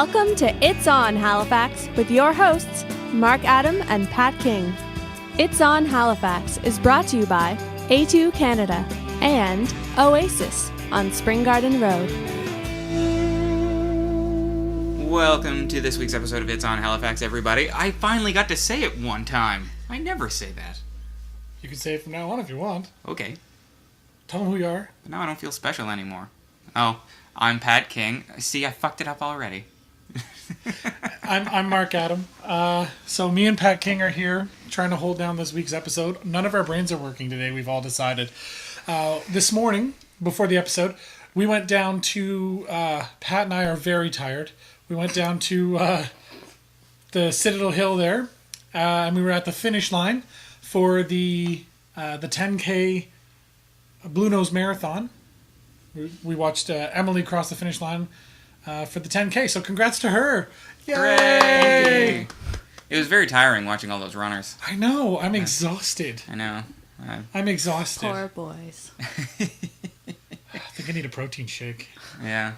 Welcome to It's On Halifax with your hosts, Mark Adam and Pat King. It's On Halifax is brought to you by A2 Canada and Oasis on Spring Garden Road. Welcome to this week's episode of It's On Halifax, everybody. I finally got to say it one time. I never say that. You can say it from now on if you want. Okay. Tell them who you are. But now I don't feel special anymore. Oh, I'm Pat King. See, I fucked it up already. I'm Mark Adam. So me and Pat King are here trying to hold down this week's episode. None of our brains are working today, we've all decided. This morning, before the episode, we went down to... Pat and I are very tired. We went down to the Citadel Hill there, and we were at the finish line for the 10K Blue Nose Marathon. We watched Emily cross the finish line for the 10K, so congrats to her. Yay! Hooray! It was very tiring watching all those runners. I know, I'm exhausted. I know. I'm exhausted. Poor boys. I think I need a protein shake. Yeah.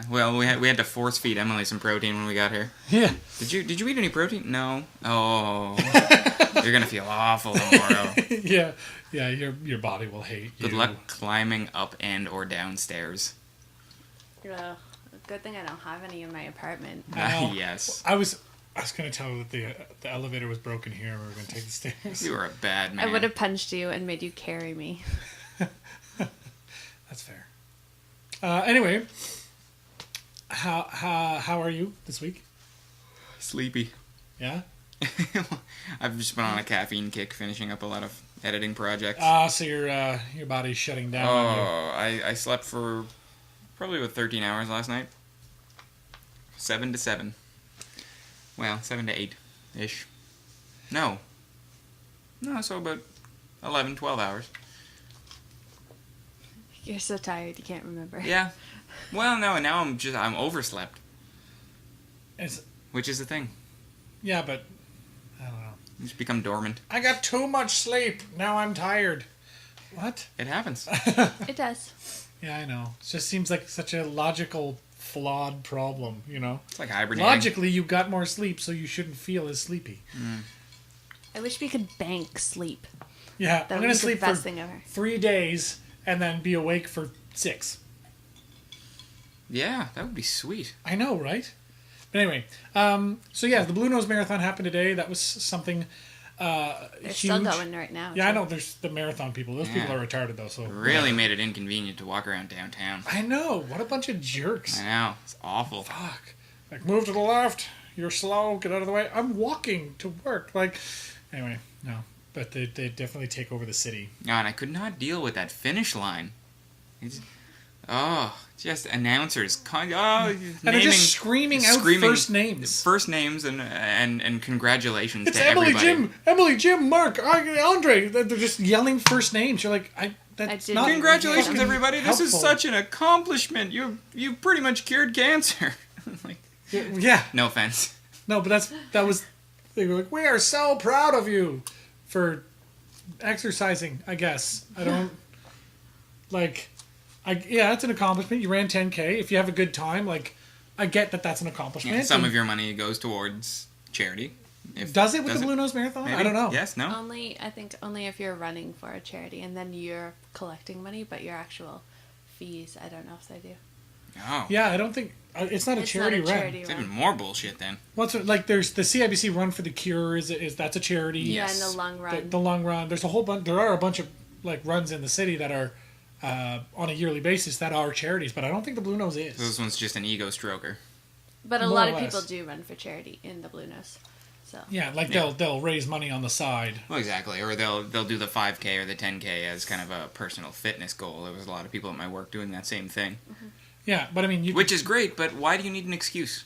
Well, we had to force feed Emily some protein when we got here. Yeah. Did you eat any protein? No. Oh. You're gonna feel awful tomorrow. Yeah, your body will hate you. Good luck climbing up and or downstairs. Yeah. Good thing I don't have any in my apartment. Yes. I was gonna tell her that the elevator was broken here. We were gonna take the stairs. You were a bad man. I would have punched you and made you carry me. That's fair. Anyway, how are you this week? Sleepy. Yeah. I've just been on a caffeine kick, finishing up a lot of editing projects. So your body's shutting down on you. I slept for probably about 13 hours last night. 7 to 7. Well, 7 to 8-ish. No, so about 11, 12 hours. You're so tired you can't remember. Yeah. Well, no, and now I'm overslept. It's, which is the thing. Yeah, but I don't know. You just become dormant. I got too much sleep. Now I'm tired. What? It happens. It does. Yeah, I know. It just seems like such a logical, flawed problem, you know? It's like hibernating. Logically, you got more sleep, so you shouldn't feel as sleepy. I wish we could bank sleep. Yeah, That I'm would going be to sleep the best for thing ever. 3 days and then be awake for 6. Yeah, that would be sweet. I know, right? But anyway, so yeah, the Blue Nose Marathon happened today. That was something They're huge. still going right now. Yeah, I too. know. There's the marathon people. Those people are retarded, though. So Really made it inconvenient to walk around downtown. I know. What a bunch of jerks. I know. It's awful. Fuck. Like, move to the left. You're slow. Get out of the way. I'm walking to work. Like, anyway, no. But they definitely take over the city. Oh, and I could not deal with that finish line. Just announcers. And they're just screaming out first names. First names and congratulations It's to Emily, everybody. Emily, Jim, Mark, Andre. They're just yelling first names. You're like, that's not... Congratulations, everybody. This is helpful. such an accomplishment. You pretty much cured cancer. Like, Yeah. no offense. No, but that was... They were like, we are so proud of you for exercising, I guess. I don't... Like... Yeah, it's an accomplishment. You ran 10K. If you have a good time, like, I get that that's an accomplishment. Yeah, some of your money goes towards charity. Does it with the Blue Nose Marathon? Maybe? I don't know. Yes, no? I think only if you're running for a charity and then you're collecting money, but your actual fees, I don't know if they do. Oh. Yeah, I don't think... It's not a charity run. It's even more bullshit then. Like, there's the CIBC Run for the Cure. Is that's a charity. Yeah, Yes. and the long run. The long run. There's a whole bunch... There are a bunch of, like, runs in the city that are... on a yearly basis that are charities, but I don't think the Blue Nose is. So this one's just an ego stroker. But a More lot or of less. people do run for charity in the Blue Nose. So Yeah, like Yeah. they'll raise money on the side. Well, exactly. Or they'll do the 5K or the 10K as kind of a personal fitness goal. There was a lot of people at my work doing that same thing. Yeah, but I mean, Which is great, but why do you need an excuse?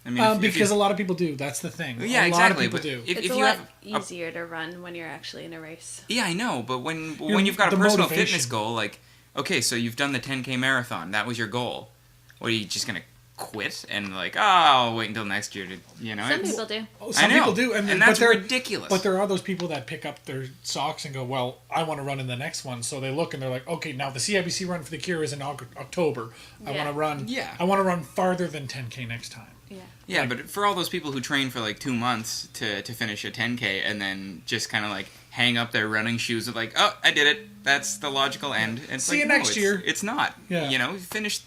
I mean, because a lot of people do. That's the thing. Yeah, a exactly. lot of people But do. if it's a you lot have easier to run when you're actually in a race. Yeah, I know, but when you've got a the personal motivation. fitness goal, like, okay, so you've done the 10K marathon. That was your goal. What, are you just going to quit and like, oh, I'll wait until next year to, you know? Some people do. Some people do, and that's but ridiculous. But there are those people that pick up their socks and go, well, I want to run in the next one. So they look and they're like, okay, now the CIBC Run for the Cure is in October. I Yeah. want to run. Yeah. I want to run farther than 10K next time. Yeah. Yeah, but for all those people who train for like 2 months to finish a 10K and then just kind of like hang up their running shoes with like, oh, I did it. That's the logical end. And it's See like, you no, next year. It's not. Yeah. You know, finish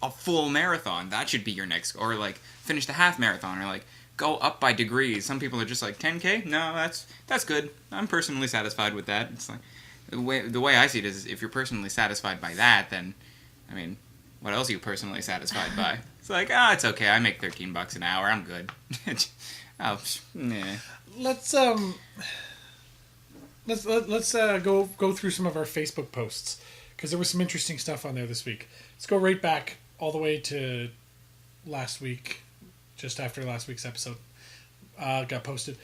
a full marathon. That should be your next, or like finish the half marathon, or like go up by degrees. Some people are just like 10K. No, that's good. I'm personally satisfied with that. It's like the way I see it is, if you're personally satisfied by that, then I mean, what else are you personally satisfied by? It's like, it's okay. I make $13 an hour. I'm good. Nah. Let's go through some of our Facebook posts, because there was some interesting stuff on there this week. Let's go right back all the way to last week, just after last week's episode got posted.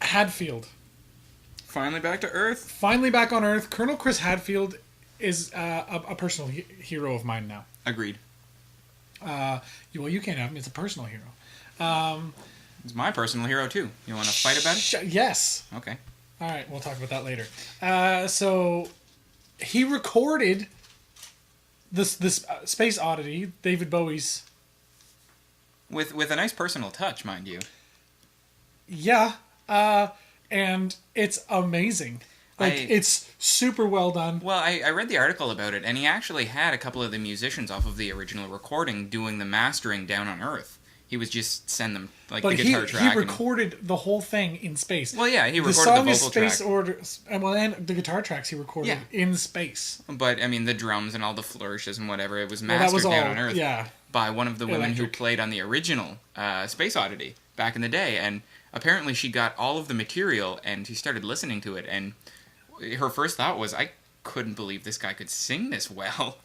Hadfield. Finally back to Earth. Finally back on Earth. Colonel Chris Hadfield is a personal hero of mine now. Agreed. Well, you can't have him. It's a personal hero. It's my personal hero, too. You want to fight about it? Yes. Okay. All right, we'll talk about that later. So he recorded this Space Oddity, David Bowie's. With a nice personal touch, mind you. Yeah. And it's amazing. It's super well done. Well, I read the article about it, and he actually had a couple of the musicians off of the original recording doing the mastering down on Earth. He was just send them the guitar track. He recorded the whole thing in space. Well, yeah, he recorded the song the is vocal space track. order, and the guitar tracks he recorded in space. But I mean, the drums and all the flourishes and whatever, it was mastered down on Earth by one of the women who played on the original Space Oddity back in the day, and apparently she got all of the material and she started listening to it, and her first thought was, I couldn't believe this guy could sing this well.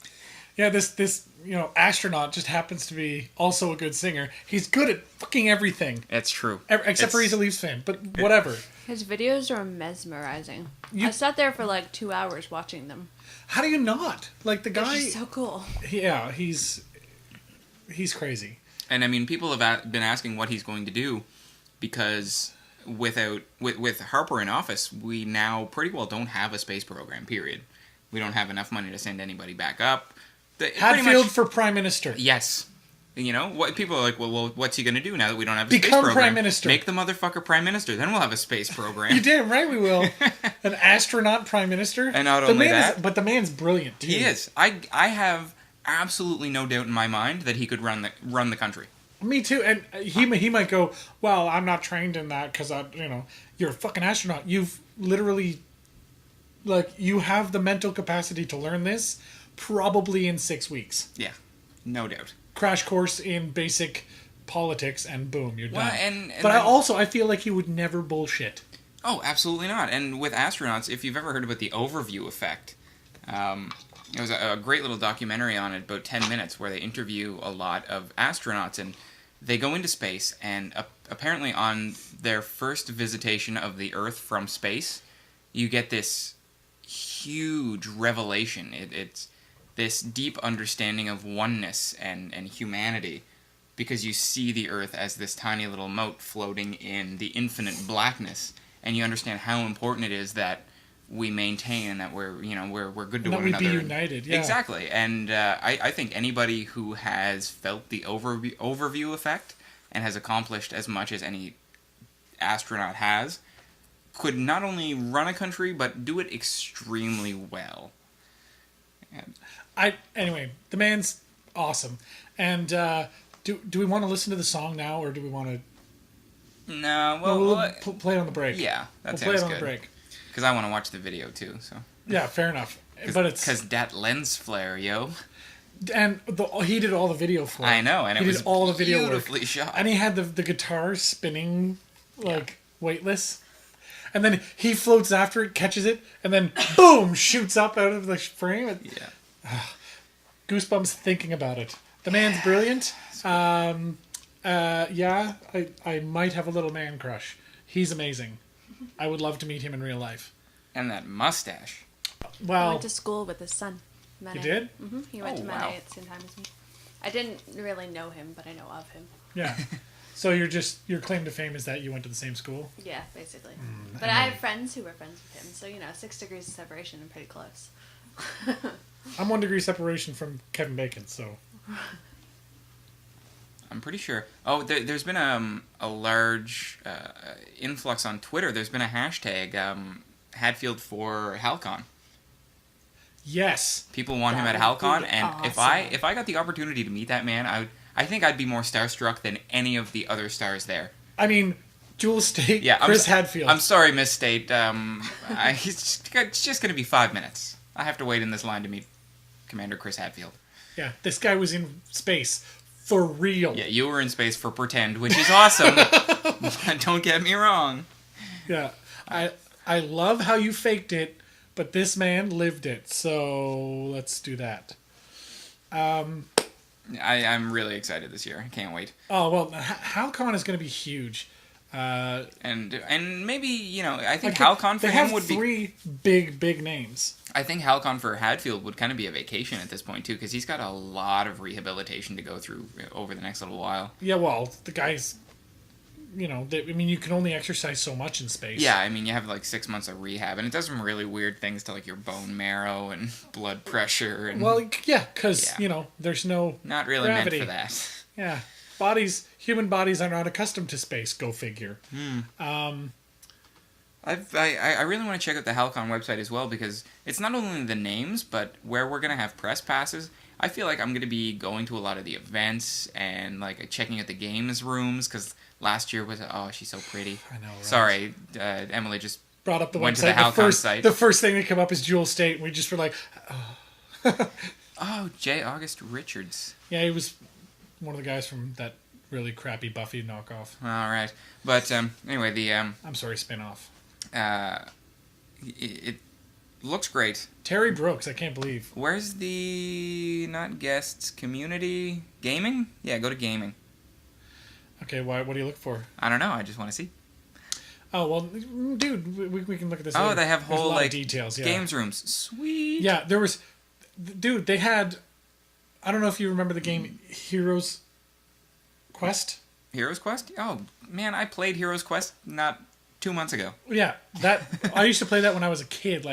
Yeah, this astronaut just happens to be also a good singer. He's good at fucking everything. That's true. Except for he's a Leafs fan, but whatever. His videos are mesmerizing. I sat there for like 2 hours watching them. How do you not? Like, the guy... He's so cool. Yeah, he's crazy. And I mean, people have been asking what he's going to do, because with Harper in office, we now pretty well don't have a space program, period. We don't have enough money to send anybody back up. Hadfield for Prime Minister. Yes. You know, what people are like, well, what's he going to do now that we don't have a space program? Become Prime Minister. Make the motherfucker Prime Minister. Then we'll have a space program. You damn right we will. An astronaut Prime Minister. And not only that. But the man's brilliant, too. He is. I have absolutely no doubt in my mind that he could run the country. Me too. And he might go, well, I'm not trained in that because, you're a fucking astronaut. You've literally, you have the mental capacity to learn this probably in 6 weeks. Yeah, no doubt. Crash course in basic politics, and boom, you're done. And but I feel like he would never bullshit. Oh, absolutely not. And with astronauts, if you've ever heard about the overview effect, there was a great little documentary on it, about 10 minutes, where they interview a lot of astronauts, and they go into space, and apparently on their first visitation of the Earth from space, you get this huge revelation. It's this deep understanding of oneness and humanity, because you see the Earth as this tiny little mote floating in the infinite blackness, and you understand how important it is that we maintain and that we're good to one another. That we be united, yeah. Exactly. And I think anybody who has felt the overview effect and has accomplished as much as any astronaut has could not only run a country, but do it extremely well. Anyway, the man's awesome. And do we want to listen to the song now, or do we want to... No, we'll play it on the break. Yeah, that sounds good. We'll play it on the break. Because I want to watch the video, too, so... Yeah, fair enough. But it's... Because that lens flare, yo. And he did all the video for it. I know, and he did all the video beautifully work. shot. And he had the guitar spinning, weightless. And then he floats after it, catches it, and then, boom, shoots up out of the frame. Goosebumps thinking about it. The man's brilliant. I might have a little man crush. He's amazing. I would love to meet him in real life. And that mustache. Well, I went to school with his son. Mene. You did? Mm-hmm. He went to Mene wow. at the same time as me. I didn't really know him, but I know of him. Yeah. So your claim to fame is that you went to the same school? Yeah, basically. But I have friends who were friends with him, so 6 degrees of separation and pretty close. I'm 1 degree separation from Kevin Bacon, so. I'm pretty sure. Oh, there's been a large influx on Twitter. There's been a hashtag Hadfield for Halcon. Yes. People want him That at would Halcon, be and awesome. if I got the opportunity to meet that man, I think I'd be more starstruck than any of the other stars there. I mean, Jewel State, Yeah, Chris Hadfield. I'm sorry, Miss State. It's just going to be 5 minutes. I have to wait in this line to meet Commander Chris Hadfield. Yeah, this guy was in space. For real. Yeah, you were in space for pretend, which is awesome. Don't get me wrong. Yeah. I love how you faked it, but this man lived it. So let's do that. I'm really excited this year. I can't wait. Oh, well, HalCon is going to be huge. And maybe, I think Like, Halcon for they him have would be... three big names. I think Halcon for Hadfield would kind of be a vacation at this point, too, because he's got a lot of rehabilitation to go through over the next little while. Yeah, well, the guy's, you can only exercise so much in space. Yeah, I mean, you have, 6 months of rehab, and it does some really weird things to, your bone marrow and blood pressure. And Well, yeah, because, there's no not really gravity. meant for that. Yeah. Human bodies are not accustomed to space, go figure. I really want to check out the Halcon website as well, because it's not only the names, but where we're going to have press passes. I feel like I'm going to be going to a lot of the events and checking out the games rooms, because last year was, oh, she's so pretty. I know, right? Sorry, Emily just Brought up the went website. to the Halcon site. The first thing that came up is Jewel State, and we just were like, oh. Oh, J. August Richards. Yeah, he was one of the guys from that really crappy Buffy knockoff. All right. But anyway, the I'm sorry, spin-off. it looks great. Terry Brooks, I can't believe. Where's the not guests community gaming? Yeah, go to gaming. Okay, what do you look for? I don't know. I just want to see. Oh well, dude, we can look at this. Oh, later. they have There's whole a lot of details. Yeah. games rooms. Sweet. Yeah, there was, dude. They had. I don't know if you remember the game Heroes Quest. Heroes Quest? Oh man, I played Heroes Quest not 2 months ago. Yeah, that I used to play that when I was a kid.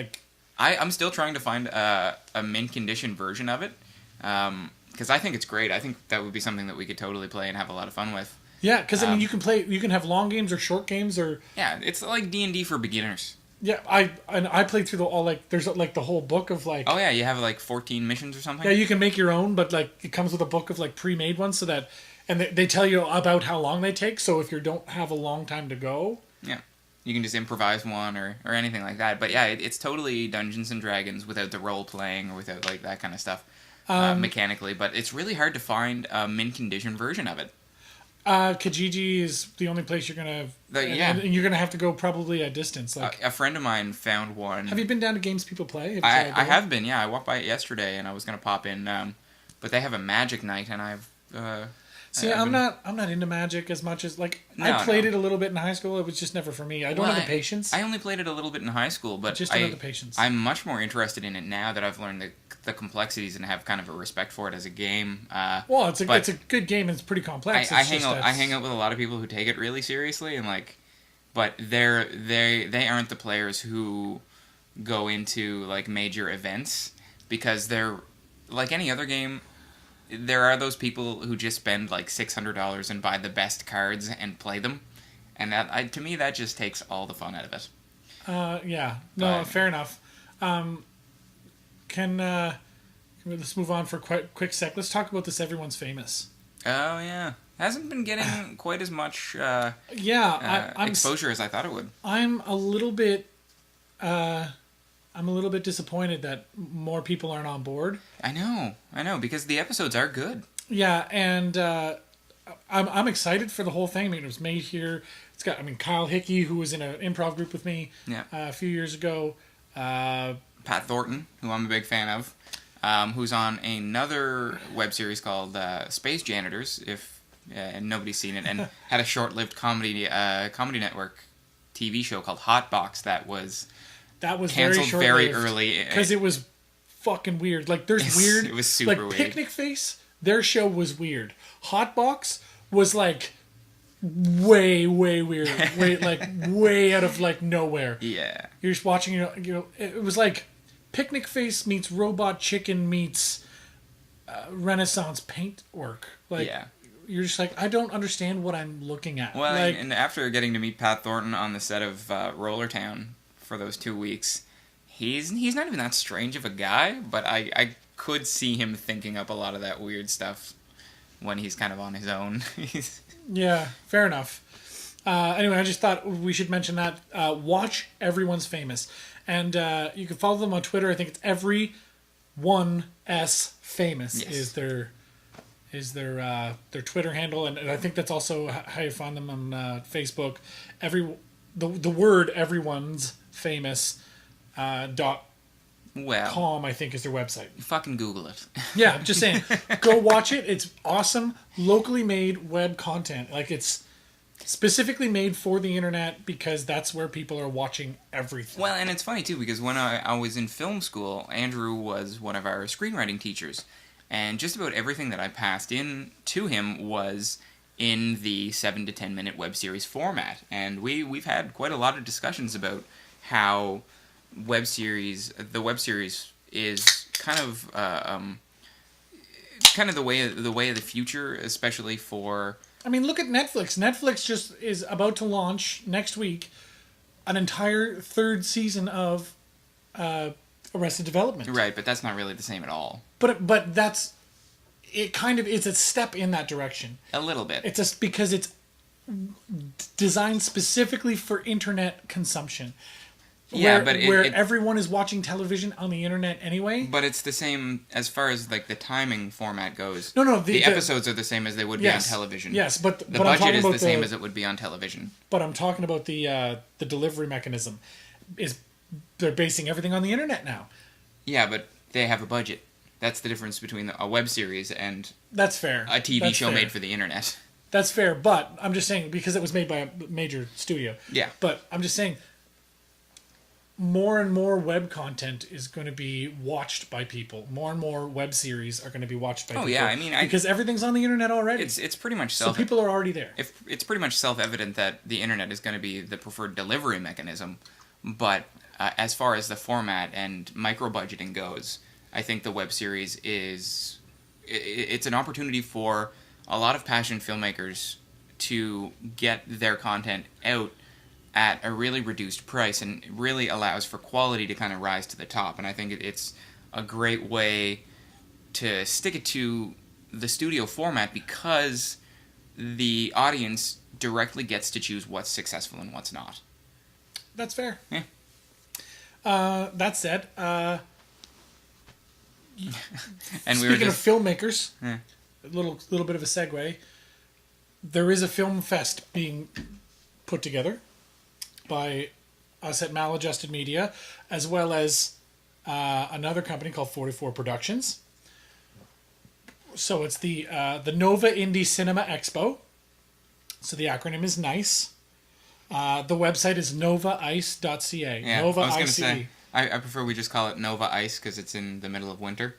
I'm still trying to find a mint condition version of it, because I think it's great. I think that would be something that we could totally play and have a lot of fun with. Yeah, because I mean, you can have long games or short games or. Yeah, it's like D&D for beginners. Yeah, I played through there's the whole book of Oh yeah, you have 14 missions or something. Yeah, you can make your own, but it comes with a book of pre-made ones so that, and they tell you about how long they take. So if you don't have a long time to go, yeah, you can just improvise one or anything like that. But yeah, it's totally Dungeons and Dragons without the role playing or without that kind of stuff mechanically. But it's really hard to find a mint condition version of it. Kijiji is the only place you're gonna. And you're gonna have to go probably a distance. A friend of mine found one. Have you been down to Games People Play? I have been. Yeah, I walked by it yesterday, and I was gonna pop in. But they have a Magic night, and I've. See, I'm not into Magic as much as I played it a little bit in high school. It was just never for me. I don't have the patience. I only played it a little bit in high school, but just don't have the patience. I'm much more interested in it now that I've learned the complexities and have kind of a respect for it as a game. Well, it's a good game and it's pretty complex. I hang out with a lot of people who take it really seriously and but they aren't the players who go into major events, because they're like any other game. There are those people who just spend $600 and buy the best cards and play them, and that to me that just takes all the fun out of it. Yeah, no, fair enough. Let's move on for a quick sec. Let's talk about this Everyone's Famous. Oh yeah, hasn't been getting quite as much exposure as I thought it would. I'm a little bit disappointed that more people aren't on board. I know, because the episodes are good. Yeah, and I'm excited for the whole thing. I mean, it was made here. It's got Kyle Hickey, who was in an improv group with me a few years ago. Pat Thornton, who I'm a big fan of, who's on another web series called Space Janitors, and nobody's seen it, and had a short-lived comedy network TV show called Hot Box that was canceled very early because it was fucking weird. It was super weird. Picnic Face, their show was weird. Hot Box was way weird, way out of nowhere. Yeah, you're just watching. It was Picnic Face meets Robot Chicken meets Renaissance paintwork. Like, Yeah. you're just like, I don't understand what I'm looking at. Well, like, and after getting to meet Pat Thornton on the set of Roller Town for those 2 weeks, he's not even that strange of a guy, but I could see him thinking up a lot of that weird stuff when he's kind of on his own. yeah, fair enough. Anyway, I just thought we should mention that. Watch Everyone's Famous. And you can follow them on Twitter. I think it's Everyone S Famous is their Twitter handle, and I think that's also how you find them on Facebook. The word Everyone's Famous .com, I think, is their website. Fucking Google it. Yeah, I'm just saying, go watch it. It's awesome, locally made web content. Like, it's specifically made for the internet because that's where people are watching everything. Well, and it's funny too, because when I was in film school, Andrew was one of our screenwriting teachers, and just about everything that I passed in to him was in the 7 to 10 minute web series format. And we've had quite a lot of discussions about how the web series is kind of the way of the future, especially for. I mean, look at Netflix. Netflix just is about to launch next week an entire 3rd season of Arrested Development. Right, but that's not really the same at all. But that's it. It's a step in that direction. A little bit. It's just because it's designed specifically for internet consumption. Yeah, where everyone is watching television on the internet anyway. But it's the same as far as like the timing format goes. No, the episodes are the same as they would be on television. Yes, but the budget is the same as it would be on television. But I'm talking about the delivery mechanism. They're basing everything on the internet now. Yeah, but they have a budget. That's the difference between a web series and that's fair. A TV show made for the internet. That's fair, but I'm just saying because it was made by a major studio. Yeah. But I'm just saying. More and more web content is going to be watched by people. More and more web series are going to be watched by people. Oh yeah, I mean, because everything's on the internet already. It's pretty much so people are already there. It's pretty much self-evident that the internet is going to be the preferred delivery mechanism, but as far as the format and micro-budgeting goes, I think the web series it's an opportunity for a lot of passionate filmmakers to get their content out at a really reduced price, and it really allows for quality to kind of rise to the top. And I think it's a great way to stick it to the studio format because the audience directly gets to choose what's successful and what's not. That's fair. Yeah. That said, and speaking of filmmakers, yeah. a little bit of a segue. There is a film fest being put together by us at Maladjusted Media, as well as another company called 44 Productions. So it's the Nova Indie Cinema Expo. So the acronym is NICE. The website is novaice.ca. Yeah, Nova I was going to ICE. say, I prefer we just call it Nova Ice because it's in the middle of winter,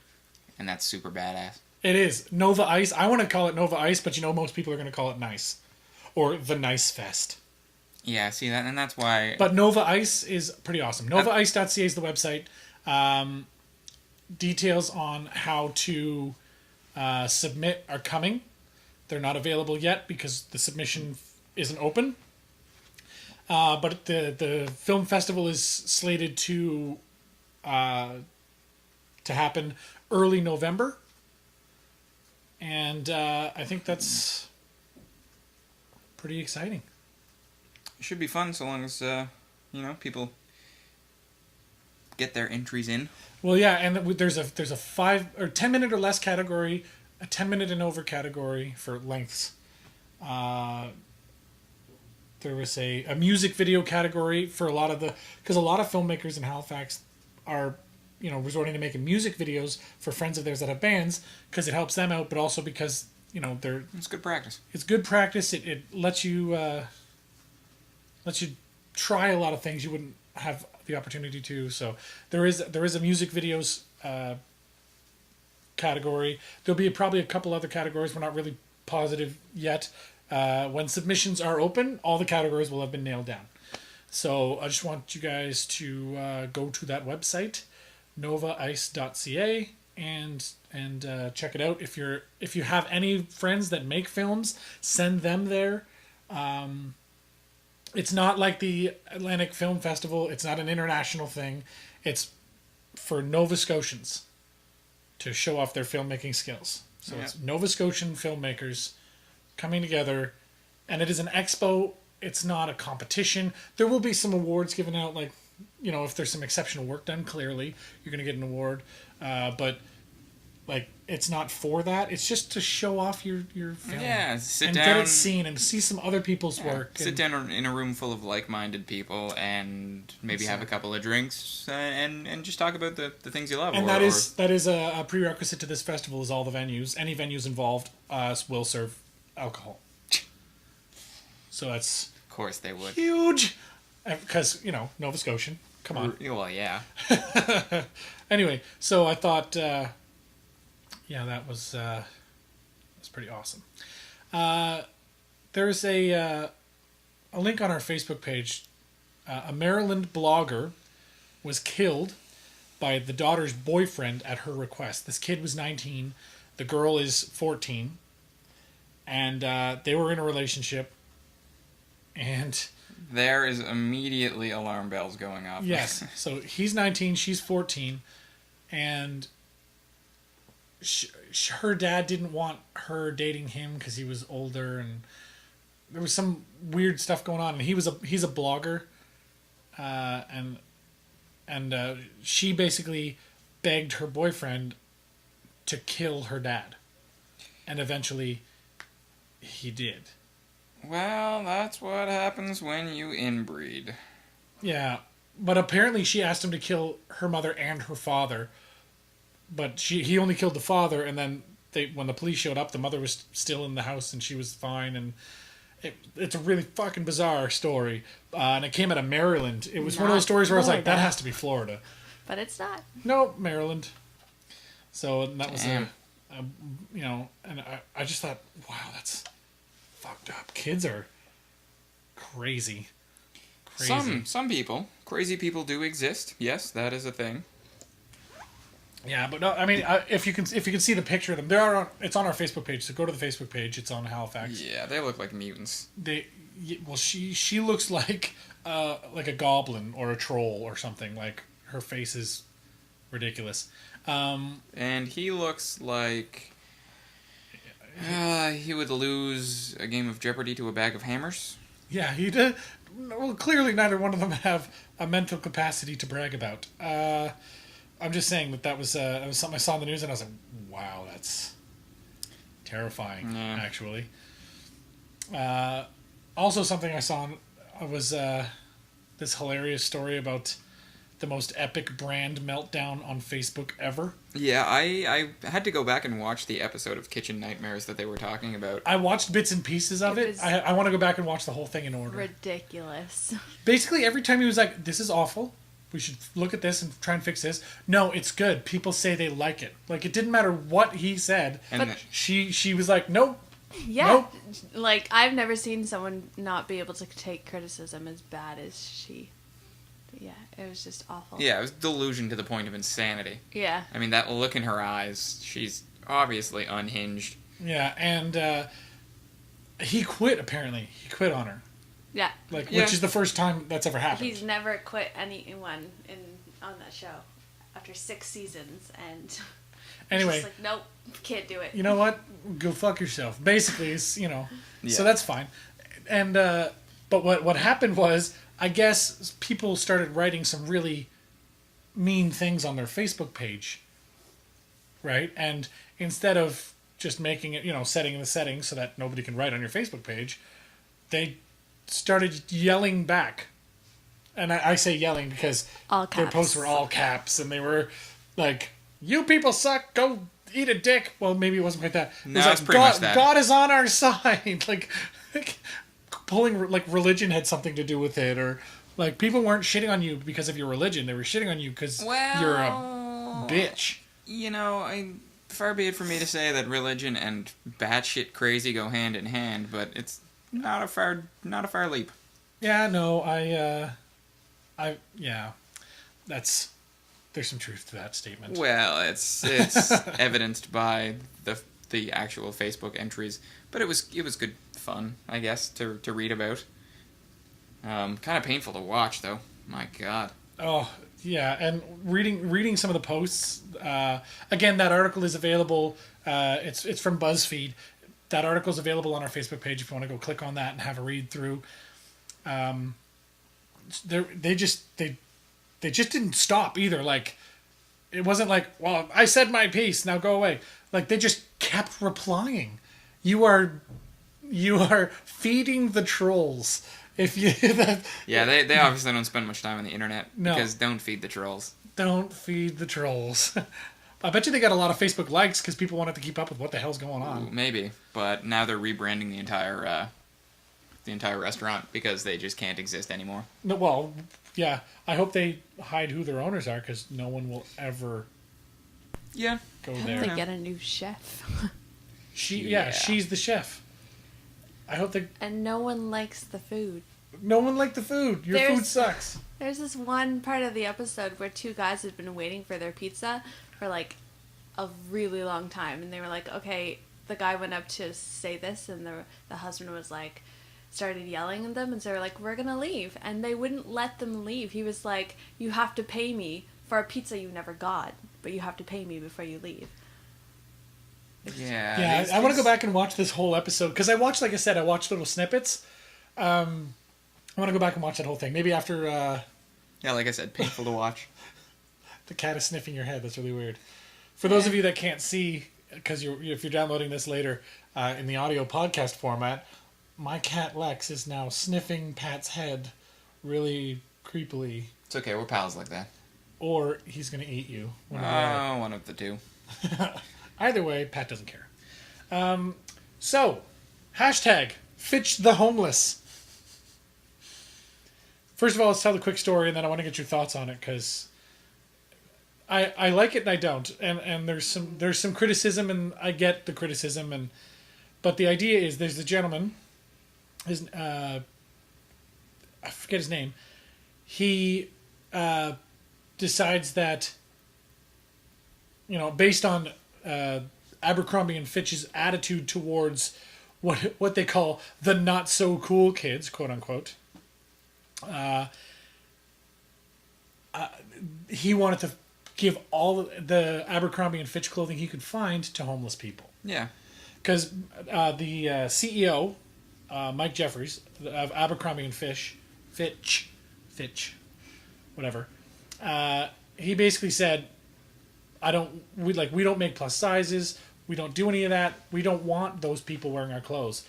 and that's super badass. It is. Nova Ice. I want to call it Nova Ice, but most people are going to call it NICE. Or the NICE Fest. Yeah, see that, and that's why. But Nova Ice is pretty awesome. NovaIce.ca is the website. Details on how to submit are coming. They're not available yet because the submission isn't open. But the film festival is slated to happen early November, and I think that's pretty exciting. It should be fun so long as people get their entries in. Well, yeah, and there's a 5 or 10 minute or less category, a 10 minute and over category for lengths. There was a music video category for because a lot of filmmakers in Halifax are resorting to making music videos for friends of theirs that have bands because it helps them out, but also because it's good practice. It's good practice. It lets you try a lot of things you wouldn't have the opportunity to. So there is a music videos category. There'll be probably a couple other categories. We're not really positive yet. When submissions are open, all the categories will have been nailed down. So I just want you guys to go to that website, novaice.ca and check it out. If you have any friends that make films, send them there. It's not like the Atlantic Film Festival. It's not an international thing. It's for Nova Scotians to show off their filmmaking skills. So It's Nova Scotian filmmakers coming together, and it is an expo. It's not a competition. There will be some awards given out, like, if there's some exceptional work done, clearly you're going to get an award. But like, it's not for that. It's just to show off your film. Yeah, sit and down. get it seen and see some other people's work. Sit down in a room full of like-minded people and maybe have a couple of drinks and just talk about the things you love. And that is a prerequisite to this festival, is all the venues. Any venues involved will serve alcohol. So that's... Of course they would. Huge! Because, Nova Scotian. Come on. Well, yeah. Anyway, so I thought... that was pretty awesome. There's a link on our Facebook page. A Maryland blogger was killed by the daughter's boyfriend at her request. This kid was 19. The girl is 14. And they were in a relationship. And... there is immediately alarm bells going off. Yes. So he's 19, she's 14. And... her dad didn't want her dating him because he was older, and there was some weird stuff going on. And he's a blogger, and she basically begged her boyfriend to kill her dad, and eventually he did. Well, that's what happens when you inbreed. Yeah, but apparently she asked him to kill her mother and her father. But he only killed the father, and then when the police showed up, the mother was still in the house and she was fine. And it's a really fucking bizarre story. And it came out of Maryland. It was one of those stories where I was like, that has to be Florida. But it's not. No, Maryland. So that was Damn. and I just thought, wow, that's fucked up. Kids are crazy. Some people, crazy people do exist. Yes, that is a thing. Yeah, but no, I mean, if you can see the picture of them, it's on our Facebook page. So go to the Facebook page. It's on Halifax. Yeah, they look like mutants. She looks like a goblin or a troll or something. Like, her face is ridiculous. And he looks like he would lose a game of Jeopardy to a bag of hammers. Yeah, he did. Well, clearly neither one of them have a mental capacity to brag about. I'm just saying that was something I saw in the news, and I was like, wow, that's terrifying, actually. Also, something I saw was this hilarious story about the most epic brand meltdown on Facebook ever. Yeah, I had to go back and watch the episode of Kitchen Nightmares that they were talking about. I watched bits and pieces of it. I want to go back and watch the whole thing in order. Ridiculous. Basically, every time he was like, this is awful. We should look at this and try and fix this. No, it's good. People say they like it. Like, it didn't matter what he said. And she was like, nope. Yeah. Nope. Like, I've never seen someone not be able to take criticism as bad as she. Yeah, it was just awful. Yeah, it was delusion to the point of insanity. Yeah. I mean, that look in her eyes, she's obviously unhinged. Yeah, and he quit, apparently. He quit on her. Yeah. Which is the first time that's ever happened. He's never quit anyone on that show after 6 seasons, and anyway, just like, nope, can't do it. You know what? Go fuck yourself. Basically, it's, Yeah. So that's fine. And but what happened was, I guess people started writing some really mean things on their Facebook page, right? And instead of just making it, setting the settings so that nobody can write on your Facebook page, they started yelling back. And I say yelling because their posts were all caps, and they were like, you people suck, go eat a dick. Well, maybe it wasn't quite that. No, it was it's pretty much that. God is on our side. like pulling, like, religion had something to do with it, or like, people weren't shitting on you because of your religion. They were shitting on you because you're a bitch. Far be it for me to say that religion and batshit crazy go hand in hand, but it's not a far leap. Yeah, no, yeah, that's there's some truth to that statement. Well, it's evidenced by the actual Facebook entries, but it was good fun, I guess, to read about. Kind of painful to watch, though. My God. Oh yeah, and reading some of the posts. Again, that article is available. It's from BuzzFeed. That article is available on our Facebook page if you want to go click on that and have a read through. They just didn't stop either. Like, it wasn't like, well, I said my piece, now go away. Like, they just kept replying. You are feeding the trolls. If you Yeah, they obviously don't spend much time on the internet. No. Because don't feed the trolls. Don't feed the trolls. I bet you they got a lot of Facebook likes because people wanted to keep up with what the hell's going on. Ooh, maybe, but now they're rebranding the entire restaurant because they just can't exist anymore. No, well, yeah. I hope they hide who their owners are because no one will ever. Yeah. Go I there. hope they get a new chef. She's the chef. I hope they. And no one likes the food. No one liked the food. Your food sucks. There's this one part of the episode where two guys had been waiting for their pizza for like a really long time, and they were like, okay, the guy went up to say this, and the husband was like, started yelling at them, and so they were like, we're gonna leave, and they wouldn't let them leave. He was like, you have to pay me for a pizza you never got, but you have to pay me before you leave. Yeah. I want to go back and watch this whole episode because I watched little snippets. I want to go back and watch that whole thing. Maybe after. Yeah, like I said, painful to watch. The cat is sniffing your head. That's really weird. For those of you that can't see, because if you're downloading this later in the audio podcast format, my cat Lex is now sniffing Pat's head really creepily. It's okay, we're pals like that. Or he's going to eat you. One of the two. Either way, Pat doesn't care. So, hashtag Fitch the Homeless. First of all, let's tell the quick story, and then I want to get your thoughts on it, because I like it and I don't. And there's some criticism, and I get the criticism, but the idea is there's the gentleman, I forget his name. He decides that, based on Abercrombie and Fitch's attitude towards what they call the not so cool kids, quote unquote. He wanted to give all the Abercrombie and Fitch clothing he could find to homeless people. Yeah. Because the CEO, Mike Jeffries, of Abercrombie and Fitch, whatever, he basically said, we don't make plus sizes. We don't do any of that. We don't want those people wearing our clothes.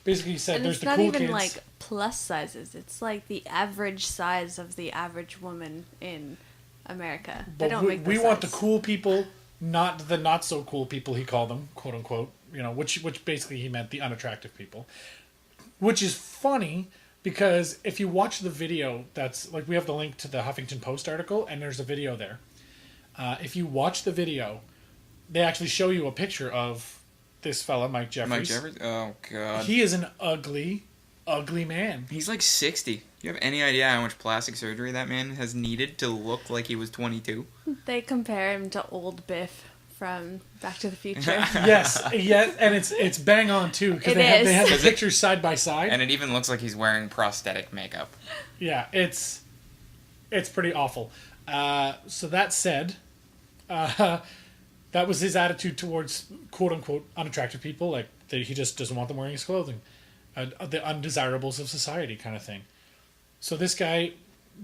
Basically, he said, and there's the it's cool not even kids. like plus sizes. It's like the average size of the average woman in America. They don't make we the want the size. cool people, not the not so cool people. He called them, quote unquote. Which basically he meant the unattractive people. Which is funny because if you watch the video, that's like we have the link to the Huffington Post article, and there's a video there. If you watch the video, they actually show you a picture of this fella, Mike Jeffries. Mike Jeffries? Oh, God. He is an ugly, ugly man. He's like 60. Do you have any idea how much plastic surgery that man has needed to look like he was 22? They compare him to old Biff from Back to the Future. Yes, yeah, and it's bang on too because they have the pictures side by side, and it even looks like he's wearing prosthetic makeup. Yeah, it's pretty awful. So that said, that was his attitude towards quote unquote unattractive people. Like he just doesn't want them wearing his clothing, the undesirables of society kind of thing. So this guy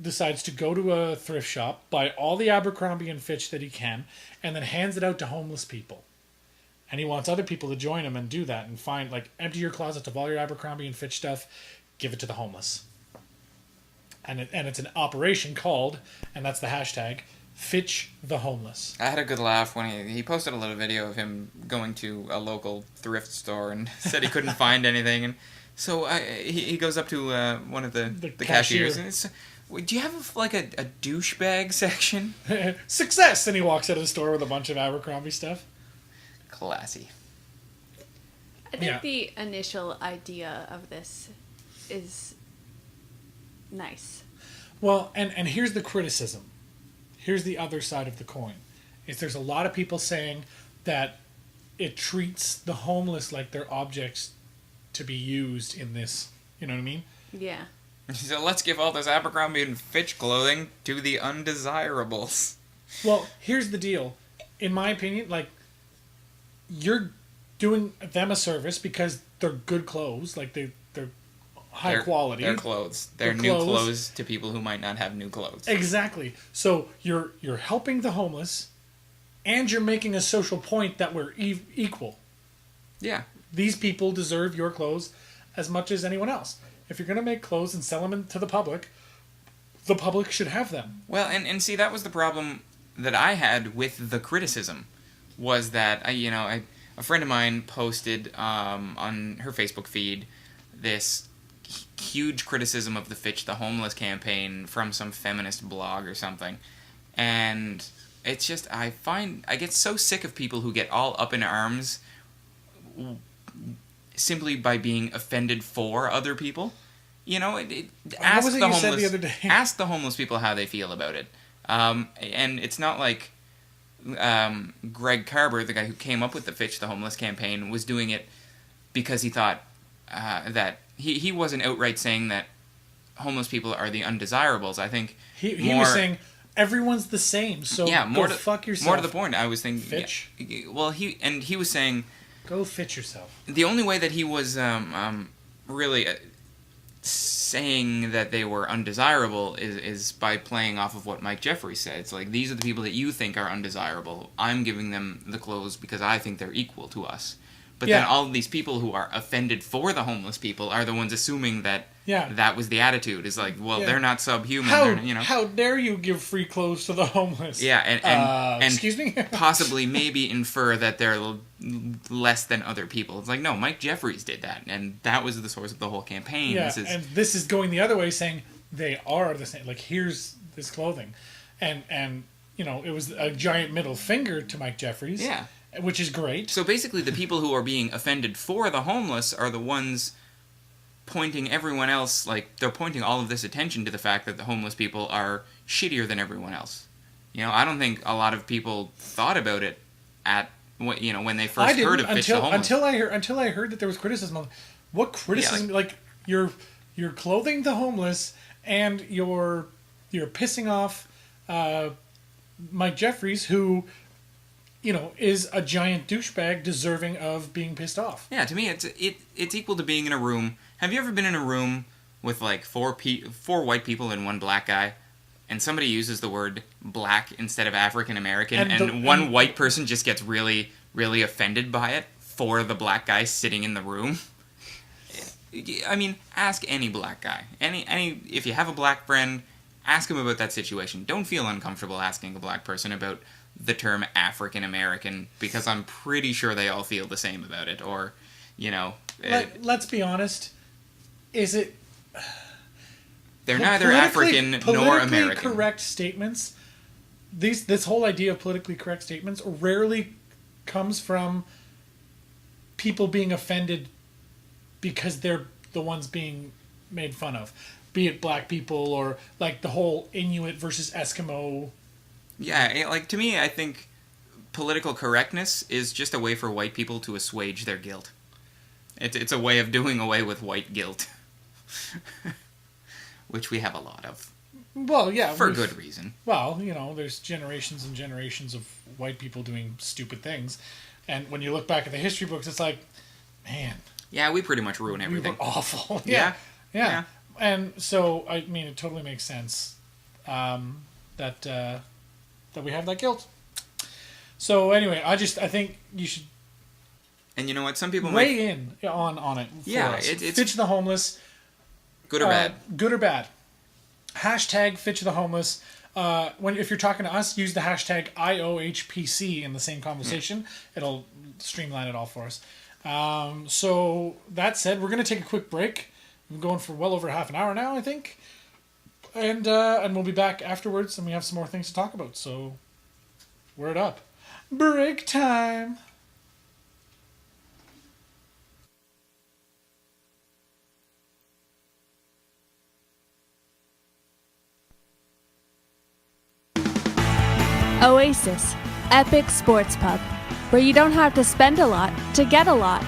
decides to go to a thrift shop, buy all the Abercrombie and Fitch that he can, and then hands it out to homeless people. And he wants other people to join him and do that and empty your closets of all your Abercrombie and Fitch stuff, give it to the homeless. And it's an operation called, and that's the hashtag, Fitch the Homeless. I had a good laugh when he posted a little video of him going to a local thrift store and said he couldn't find anything. And so he goes up to one of the cashiers and it's, do you have a douchebag section? Success! And he walks out of the store with a bunch of Abercrombie stuff. Classy. I think the initial idea of this is nice. Well, and here's the criticism. here's the other side of the coin. Is there's a lot of people saying that it treats the homeless like they're objects to be used in this. You know what I mean? Yeah. So let's give all this Abercrombie and Fitch clothing to the undesirables. Well, here's the deal. In my opinion, like, you're doing them a service because they're good clothes. Like, they're high quality. They're clothes. They're new clothes to people who might not have new clothes. Exactly. So you're helping the homeless, and you're making a social point that we're equal. Yeah. These people deserve your clothes as much as anyone else. If you're going to make clothes and sell them to the public should have them. Well, and see, that was the problem that I had with the criticism, was that, a friend of mine posted on her Facebook feed this huge criticism of the Fitch the Homeless campaign from some feminist blog or something. And it's just, I get so sick of people who get all up in arms simply by being offended for other people. Ask the homeless. Said the other day? Ask the homeless people how they feel about it. And it's not like Greg Carber, the guy who came up with the Fitch the Homeless campaign, was doing it because he thought that he wasn't outright saying that homeless people are the undesirables. I think he was saying everyone's the same. So fuck yourself. More to the point, I was thinking Fitch. Yeah, well, he was saying, go Fitch yourself. The only way that he was really saying that they were undesirable is by playing off of what Mike Jeffries said. It's like, these are the people that you think are undesirable. I'm giving them the clothes because I think they're equal to us. But then all of these people who are offended for the homeless people are the ones assuming that that was the attitude. Is like, well, they're not subhuman. How dare you give free clothes to the homeless? Yeah, and excuse me? Possibly maybe infer that they're less than other people. It's like, no, Mike Jeffries did that, and that was the source of the whole campaign. Yeah, and this is going the other way, saying they are the same. Like, here's this clothing. And it was a giant middle finger to Mike Jeffries. Yeah. Which is great. So basically, the people who are being offended for the homeless are the ones pointing everyone else, like, they're pointing all of this attention to the fact that the homeless people are shittier than everyone else. I don't think a lot of people thought about it when they first heard of Fitch the Homeless. Until I heard that there was criticism of, what criticism? Yeah, you're clothing the homeless, and you're pissing off Mike Jeffries, who is a giant douchebag deserving of being pissed off. Yeah, to me, it's equal to being in a room. Have you ever been in a room with like four white people and one black guy, and somebody uses the word black instead of African American, and one white person just gets really, really offended by it for the black guy sitting in the room? I mean, ask any black guy. If you have a black friend, ask him about that situation. Don't feel uncomfortable asking a black person about the term African American, because I'm pretty sure they all feel the same about it. Or, let's be honest. Is it? They're neither African nor American. Politically correct statements. This whole idea of politically correct statements rarely comes from people being offended because they're the ones being made fun of. Be it black people or like the whole Inuit versus Eskimo. Yeah, like, to me, I think political correctness is just a way for white people to assuage their guilt. It's a way of doing away with white guilt. Which we have a lot of. Well, yeah. For good reason. Well, there's generations and generations of white people doing stupid things. And when you look back at the history books, it's like, man. Yeah, we pretty much ruin everything. We were awful. Yeah. And so, I mean, it totally makes sense that we have that guilt. So anyway, I think you should. And you know what? Some people weigh in on it. Yeah, it's Fitch the Homeless. Good or bad? Good or bad? Hashtag Fitch the Homeless. If you're talking to us, use the hashtag IOHPC in the same conversation. It'll streamline it all for us. So that said, we're going to take a quick break. We're going for well over half an hour now, I think. And we'll be back afterwards, and we have some more things to talk about. So, word up. Break time. Oasis, epic sports pub, where you don't have to spend a lot to get a lot.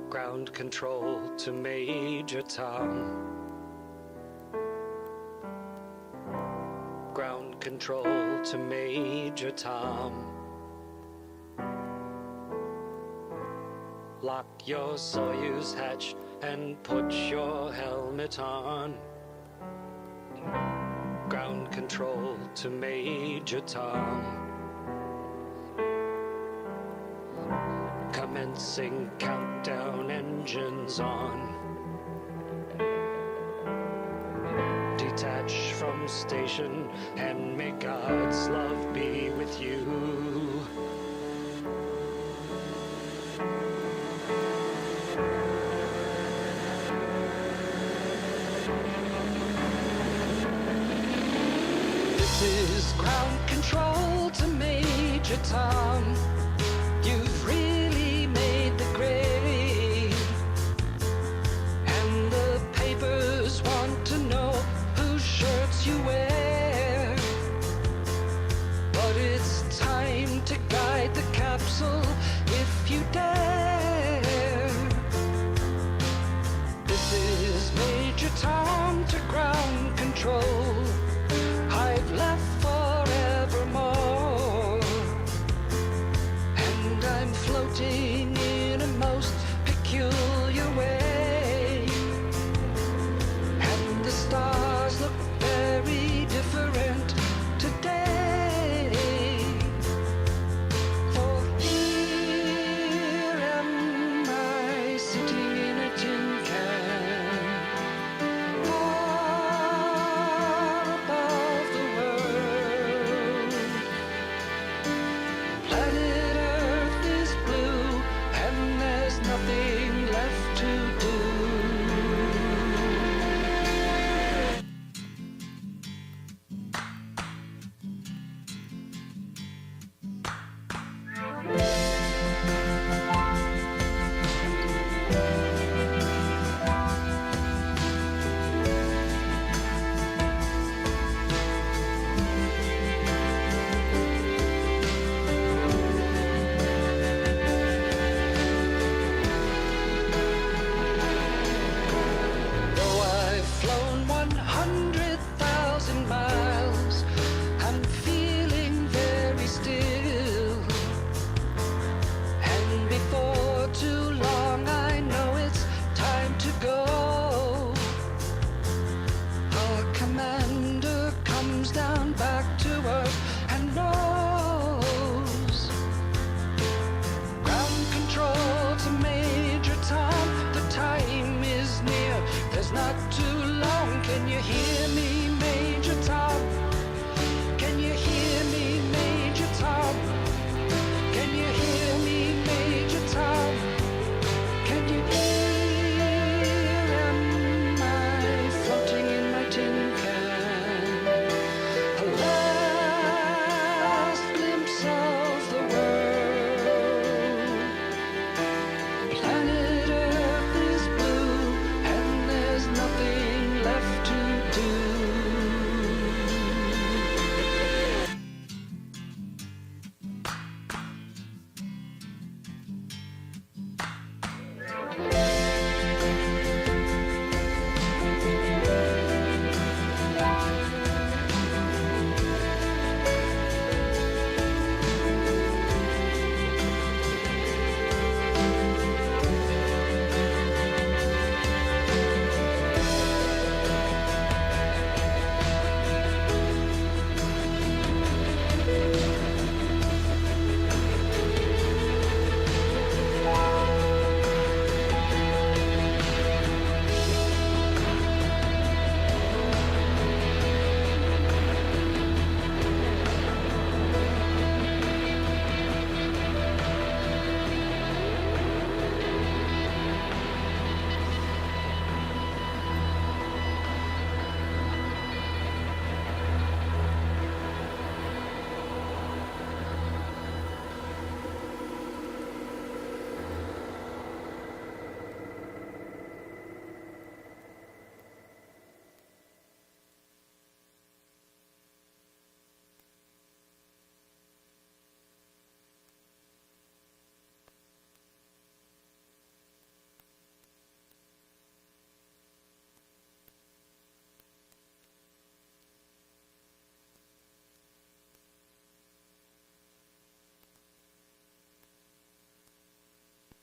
Ground control to Major Tom. Ground control to Major Tom. Lock your Soyuz hatch and put your helmet on. Ground control to Major Tom. Commencing countdown, engines on. Detach from station and may God's love be with you. This is ground control to Major Tom. You've really made the grade, and the papers want to know whose shirts you wear. But it's time to guide the capsule if you dare. This is Major Tom to ground control. I've left forevermore.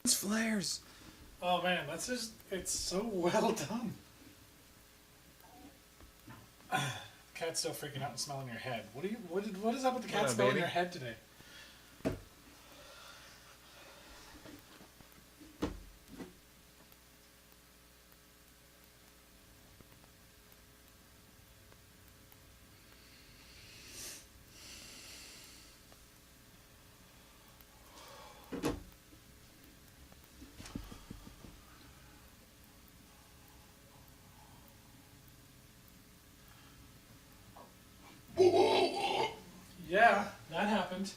It's flares. Oh man, it's so well done. Cat's still freaking out and smelling your head. What is up with the cat smelling your head today? Yeah, that happened.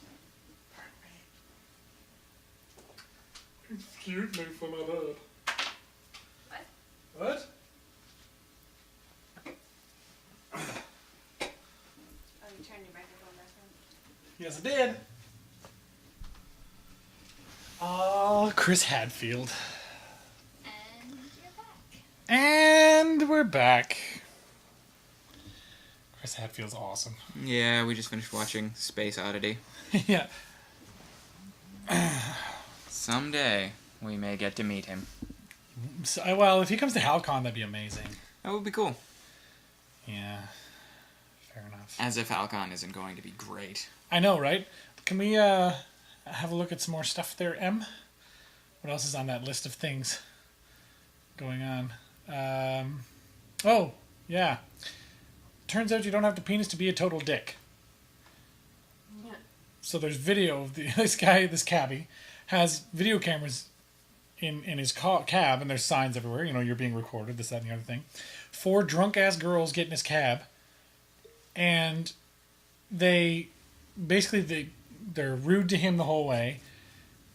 Excuse me for my love. What? Oh, you turned your microphone back on. Yes, I did. Oh, Chris Hadfield. And you're back. And we're back. Chris Hadfield's awesome. Yeah, we just finished watching Space Oddity. Yeah. Someday, we may get to meet him. So, well, if he comes to HalCon, that'd be amazing. That would be cool. Yeah. Fair enough. As if Halcon isn't going to be great. I know, right? Can we have a look at some more stuff there, Em? What else is on that list of things going on? Oh, yeah. Turns out you don't have the penis to be a total dick. Yeah. So there's video of this cabbie, has video cameras in his cab, and there's signs everywhere. You know, you're being recorded, this, that, and the other thing. 4 drunk-ass girls get in his cab, and they're rude to him the whole way.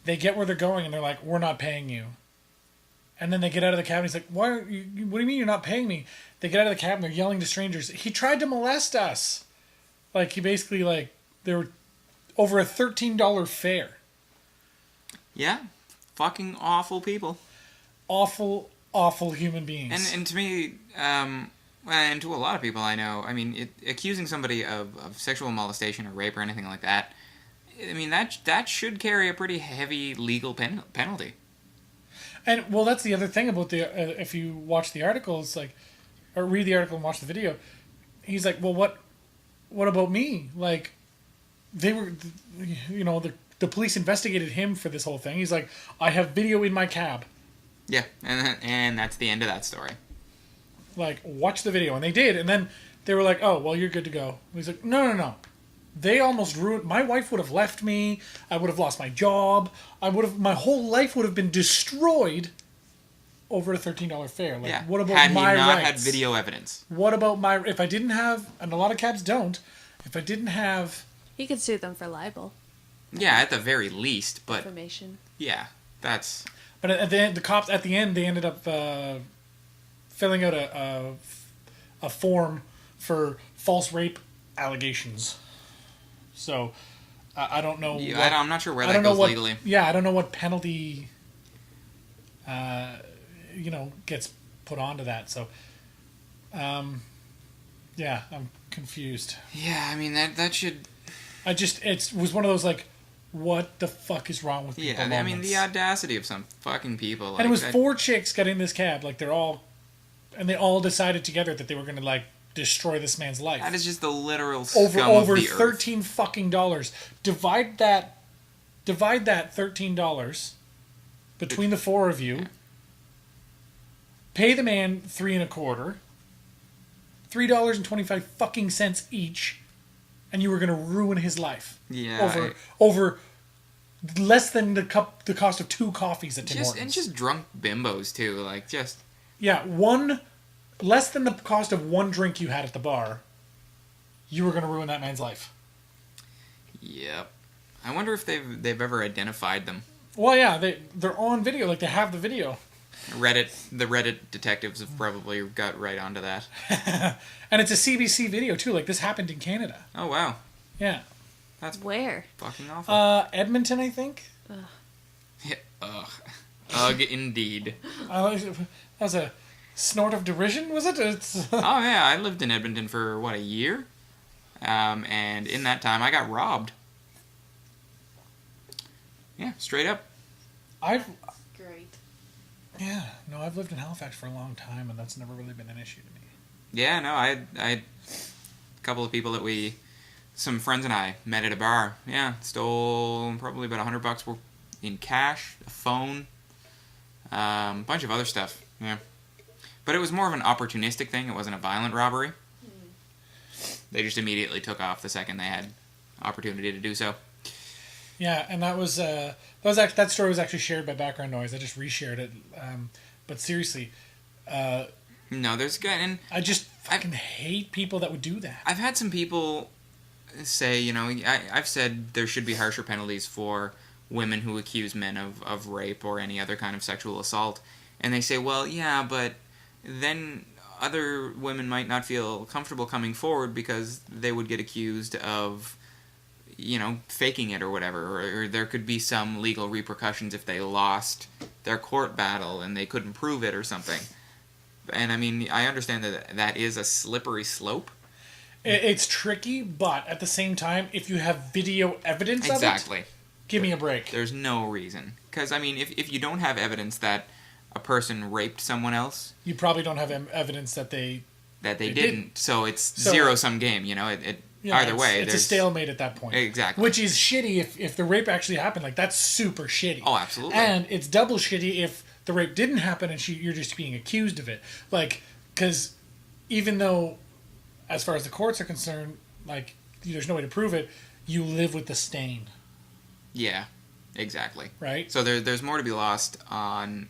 They get where they're going, and they're like, "We're not paying you." And then they get out of the cab, and he's like, "Why? What do you mean you're not paying me?" They get out of the cab, and they're yelling to strangers. He tried to molest us. Like, he basically, they were over a $13 fare. Yeah. Fucking awful people. Awful, awful human beings. And to me, and to a lot of people I know, I mean, accusing somebody of sexual molestation or rape or anything like that, I mean, that should carry a pretty heavy legal penalty. And, well, that's the other thing about the, if you watch the article, it's like, or read the article and watch the video, he's like, well, what about me? Like, they were, you know, the police investigated him for this whole thing. He's like, I have video in my cab. Yeah, and that's the end of that story. Like, watch the video. And they did. And then they were like, oh, well, you're good to go. He's like, no. They almost ruined, my wife would have left me. I would have lost my job. My whole life would have been destroyed over a $13 fare. Like, yeah. What about had my he not rights? had video evidence? What about if I didn't have, and a lot of cabs don't, if I didn't have... He could sue them for libel. Yeah, at the very least, but... Defamation. Yeah, that's... But at the end, the cops, at the end, they ended up filling out a form for false rape allegations. So, I don't know. Yeah, I'm not sure where that goes legally. Yeah, I don't know what penalty, gets put onto that. So, yeah, I'm confused. Yeah, I mean, that should... It was one of those, like, what the fuck is wrong with people Yeah, I mean, moments. the audacity of some fucking people. And it was 4 chicks got in this cab, like, they all decided together that they were going to, like, destroy this man's life. That is just the literal scum over of the earth. $13 fucking dollars. Divide that $13 between the 4 of you. Yeah. Pay the man $3.25, $3.25 fucking cents each, and you were gonna ruin his life. Yeah. Over less than the cost of 2 coffees at Tim Hortons. And just drunk bimbos too, like just. Yeah, less than the cost of 1 drink you had at the bar, you were going to ruin that man's life. Yep. I wonder if they've ever identified them. Well, yeah, they're on video. Like, they have the video. The Reddit detectives have probably got right onto that. And it's a CBC video, too. Like, this happened in Canada. Oh, wow. Yeah. That's where? Fucking awful. Edmonton, I think. Ugh. Yeah, ugh. Ugh, indeed. That was a... snort of derision, was it? Oh, yeah. I lived in Edmonton for, a year? And in that time, I got robbed. Yeah, straight up. Yeah, no, I've lived in Halifax for a long time, and that's never really been an issue to me. Yeah, no, I had a couple of people that some friends and I met at a bar. Yeah, stole probably about $100 worth in cash, a phone, a bunch of other stuff. Yeah, but it was more of an opportunistic thing. It wasn't a violent robbery. They just immediately took off the second they had opportunity to do so. Yeah, and that story was actually shared by Background Noise. I just reshared it. But seriously, no, there's good, and I just fucking hate people that would do that. I've had some people say, I've said there should be harsher penalties for women who accuse men of rape or any other kind of sexual assault, and they say, well, yeah, but then other women might not feel comfortable coming forward because they would get accused of, faking it or whatever, or there could be some legal repercussions if they lost their court battle and they couldn't prove it or something. And I mean, I understand that is a slippery slope. It's tricky, but at the same time, if you have video evidence of it, give me a break. There's no reason. Because, I mean, if you don't have evidence that a person raped someone else... You probably don't have evidence that they didn't. So it's zero-sum game, either way. It's a stalemate at that point. Exactly. Which is shitty if the rape actually happened. Like, that's super shitty. Oh, absolutely. And it's double shitty if the rape didn't happen and you're just being accused of it. Like, because even though, as far as the courts are concerned, like, there's no way to prove it, you live with the stain. Yeah, exactly. Right? So there's more to be lost on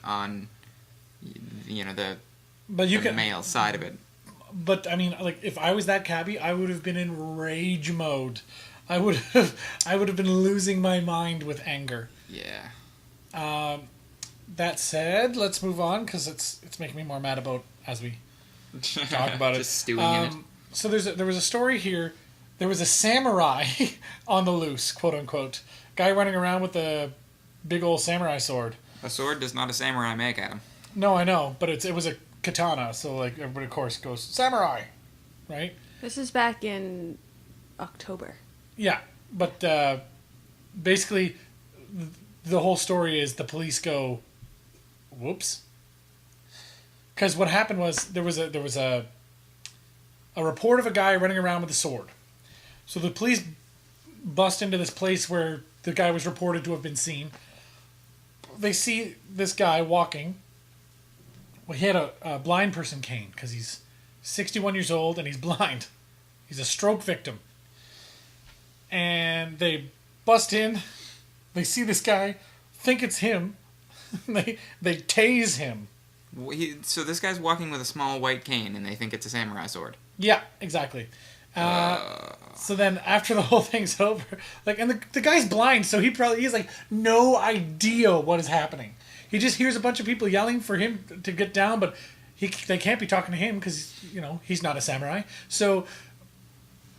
the male side of it. But, I mean, like, if I was that cabbie, I would have been in rage mode. I would have been losing my mind with anger. Yeah. That said, let's move on, because it's making me more mad about as we talk about it. Just stewing in it. So there was a story here. There was a samurai on the loose, quote unquote. Guy running around with a big old samurai sword. A sword does not a samurai make, Adam. No, I know, but it was a katana, so like everybody of course goes samurai, right? This is back in October. Yeah, but basically the whole story is the police go, whoops. Because what happened was there was a report of a guy running around with a sword. So the police bust into this place where the guy was reported to have been seen. They see this guy walking. Well, he had a blind person cane because he's 61 years old and he's blind. He's a stroke victim. And they bust in. They see this guy, think it's him. They tase him. So this guy's walking with a small white cane and they think it's a samurai sword. Yeah, exactly. So then after the whole thing's over, like, and the guy's blind, so he's like no idea what is happening. He just hears a bunch of people yelling for him to get down, but they can't be talking to him because he's not a samurai. So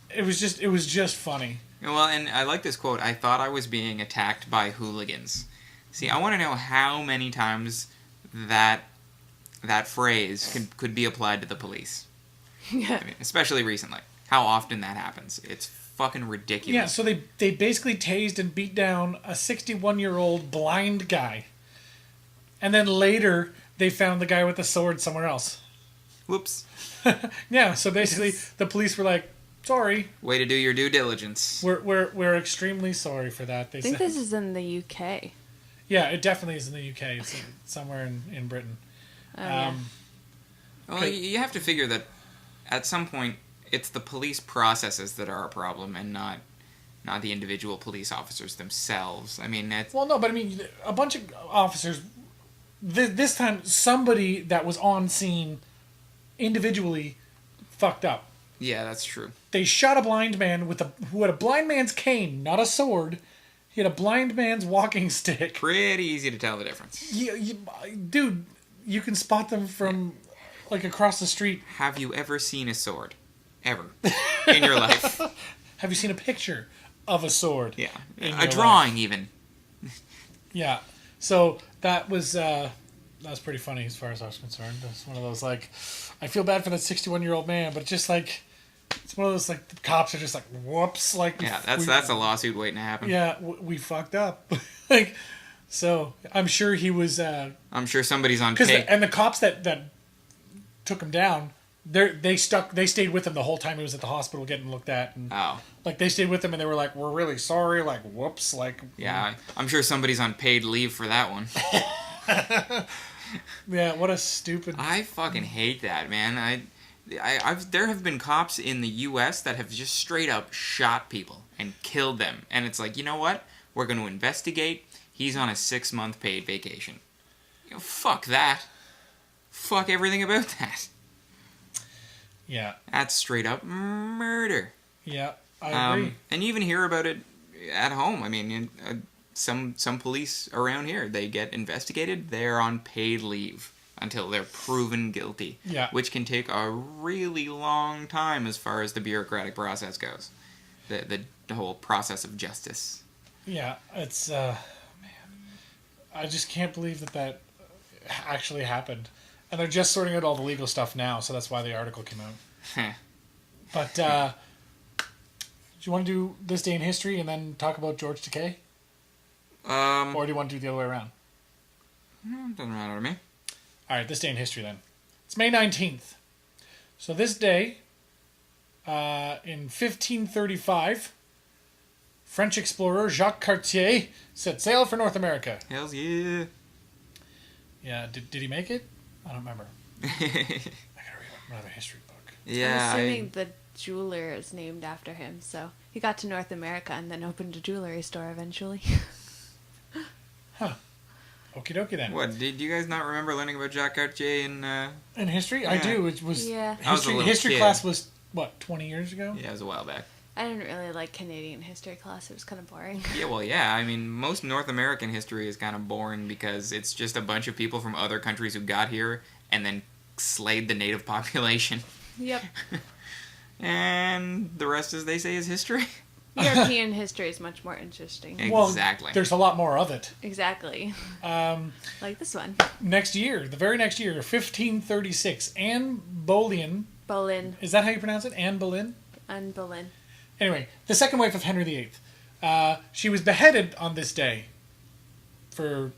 it was just funny. Well, and I like this quote. I thought I was being attacked by hooligans. See, I want to know how many times that phrase could be applied to the police. Yeah. I mean, especially recently. How often that happens. It's fucking ridiculous. Yeah, so they basically tased and beat down a 61-year-old blind guy. And then later, they found the guy with the sword somewhere else. Whoops. Yeah, so basically, the police were like, sorry. Way to do your due diligence. We're extremely sorry for that, they I think said. this is in the UK. Yeah, it definitely is in the UK. It's somewhere in Britain. Yeah. Well, you have to figure that at some point, it's the police processes that are a problem and not the individual police officers themselves. I mean, well, no, but I mean, a bunch of officers... This time, somebody that was on scene individually fucked up. Yeah, that's true. They shot a blind man who had a blind man's cane, not a sword. He had a blind man's walking stick. Pretty easy to tell the difference. Dude, you can spot them from like across the street. Have you ever seen a sword? Ever. In your life? Have you seen a picture of a sword? Yeah. A drawing, even. Yeah. So that was pretty funny as far as I was concerned. It's one of those, like, I feel bad for that 61-year-old man, but just like, it's one of those, like, the cops are just like, whoops, like, yeah, that's a lawsuit waiting to happen. Yeah, we fucked up. Like, So I'm sure he was. I'm sure somebody's on Because pay. and the cops that took him down, they stayed with him the whole time he was at the hospital getting looked at, and Oh. like they stayed with him and they were like, "We're really sorry," like, "Whoops," like. Yeah, I'm sure somebody's on paid leave for that one. Yeah, what a stupid. I fucking hate that, man. There have been cops in the U.S. that have just straight up shot people and killed them, and it's like, you know what? We're going to investigate. He's on a 6-month paid vacation. You know, fuck that. Fuck everything about that. Yeah. That's straight up murder. Yeah, I agree. And you even hear about it at home. I mean, some police around here, they get investigated. They're on paid leave until they're proven guilty. Yeah. Which can take a really long time as far as the bureaucratic process goes. The whole process of justice. Yeah, it's man. I just can't believe that actually happened. And they're just sorting out all the legal stuff now, so that's why the article came out. But do you want to do this day in history and then talk about George Takei? Or do you want to do the other way around? Doesn't matter to me. All right, this day in history then. It's May 19th. So this day, in 1535, French explorer Jacques Cartier set sail for North America. Hells yeah. Yeah, did he make it? I don't remember. I gotta read another history book. Yeah. I'm assuming the jeweler is named after him, so he got to North America and then opened a jewelry store eventually. Huh. Okie dokie then. What, did you guys not remember learning about Jacques Cartier In history? I Yeah. do. It was Yeah. I was a little history kid. class was, what, 20 years ago? Yeah, it was a while back. I didn't really like Canadian history class. It was kind of boring. Yeah, well, yeah. I mean, most North American history is kind of boring because it's just a bunch of people from other countries who got here and then slayed the native population. Yep. And the rest, as they say, is history. European history is much more interesting. Well, Exactly. there's a lot more of it. Exactly. Like this one. Next year, the very next year, 1536, Anne Boleyn. Boleyn Is that how you pronounce it? Anne Boleyn? and Boleyn. Anyway, the second wife of Henry VIII. She was beheaded on this day for,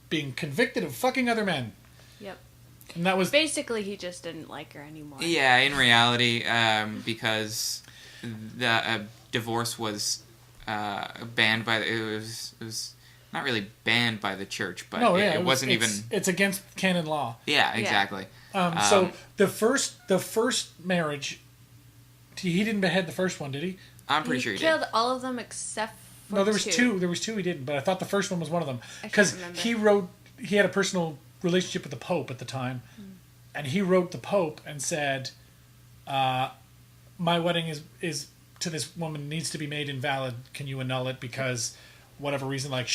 being convicted of fucking other men. Yep. And that was... Basically, he just didn't like her anymore. Yeah, in reality, because the divorce was banned by it was not really banned by the church, but it wasn't even. It's against canon law. Yeah, exactly. So the first marriage, he didn't behead the first one, did he? I'm pretty sure he killed did. all of them except for No, there was two. two. There was two he didn't, but I thought the first one was one of them I because can't remember. he had a personal relationship with the Pope at the time, and he wrote the Pope and said, "My wedding is to this woman needs to be made invalid. Can you annul it because whatever reason, like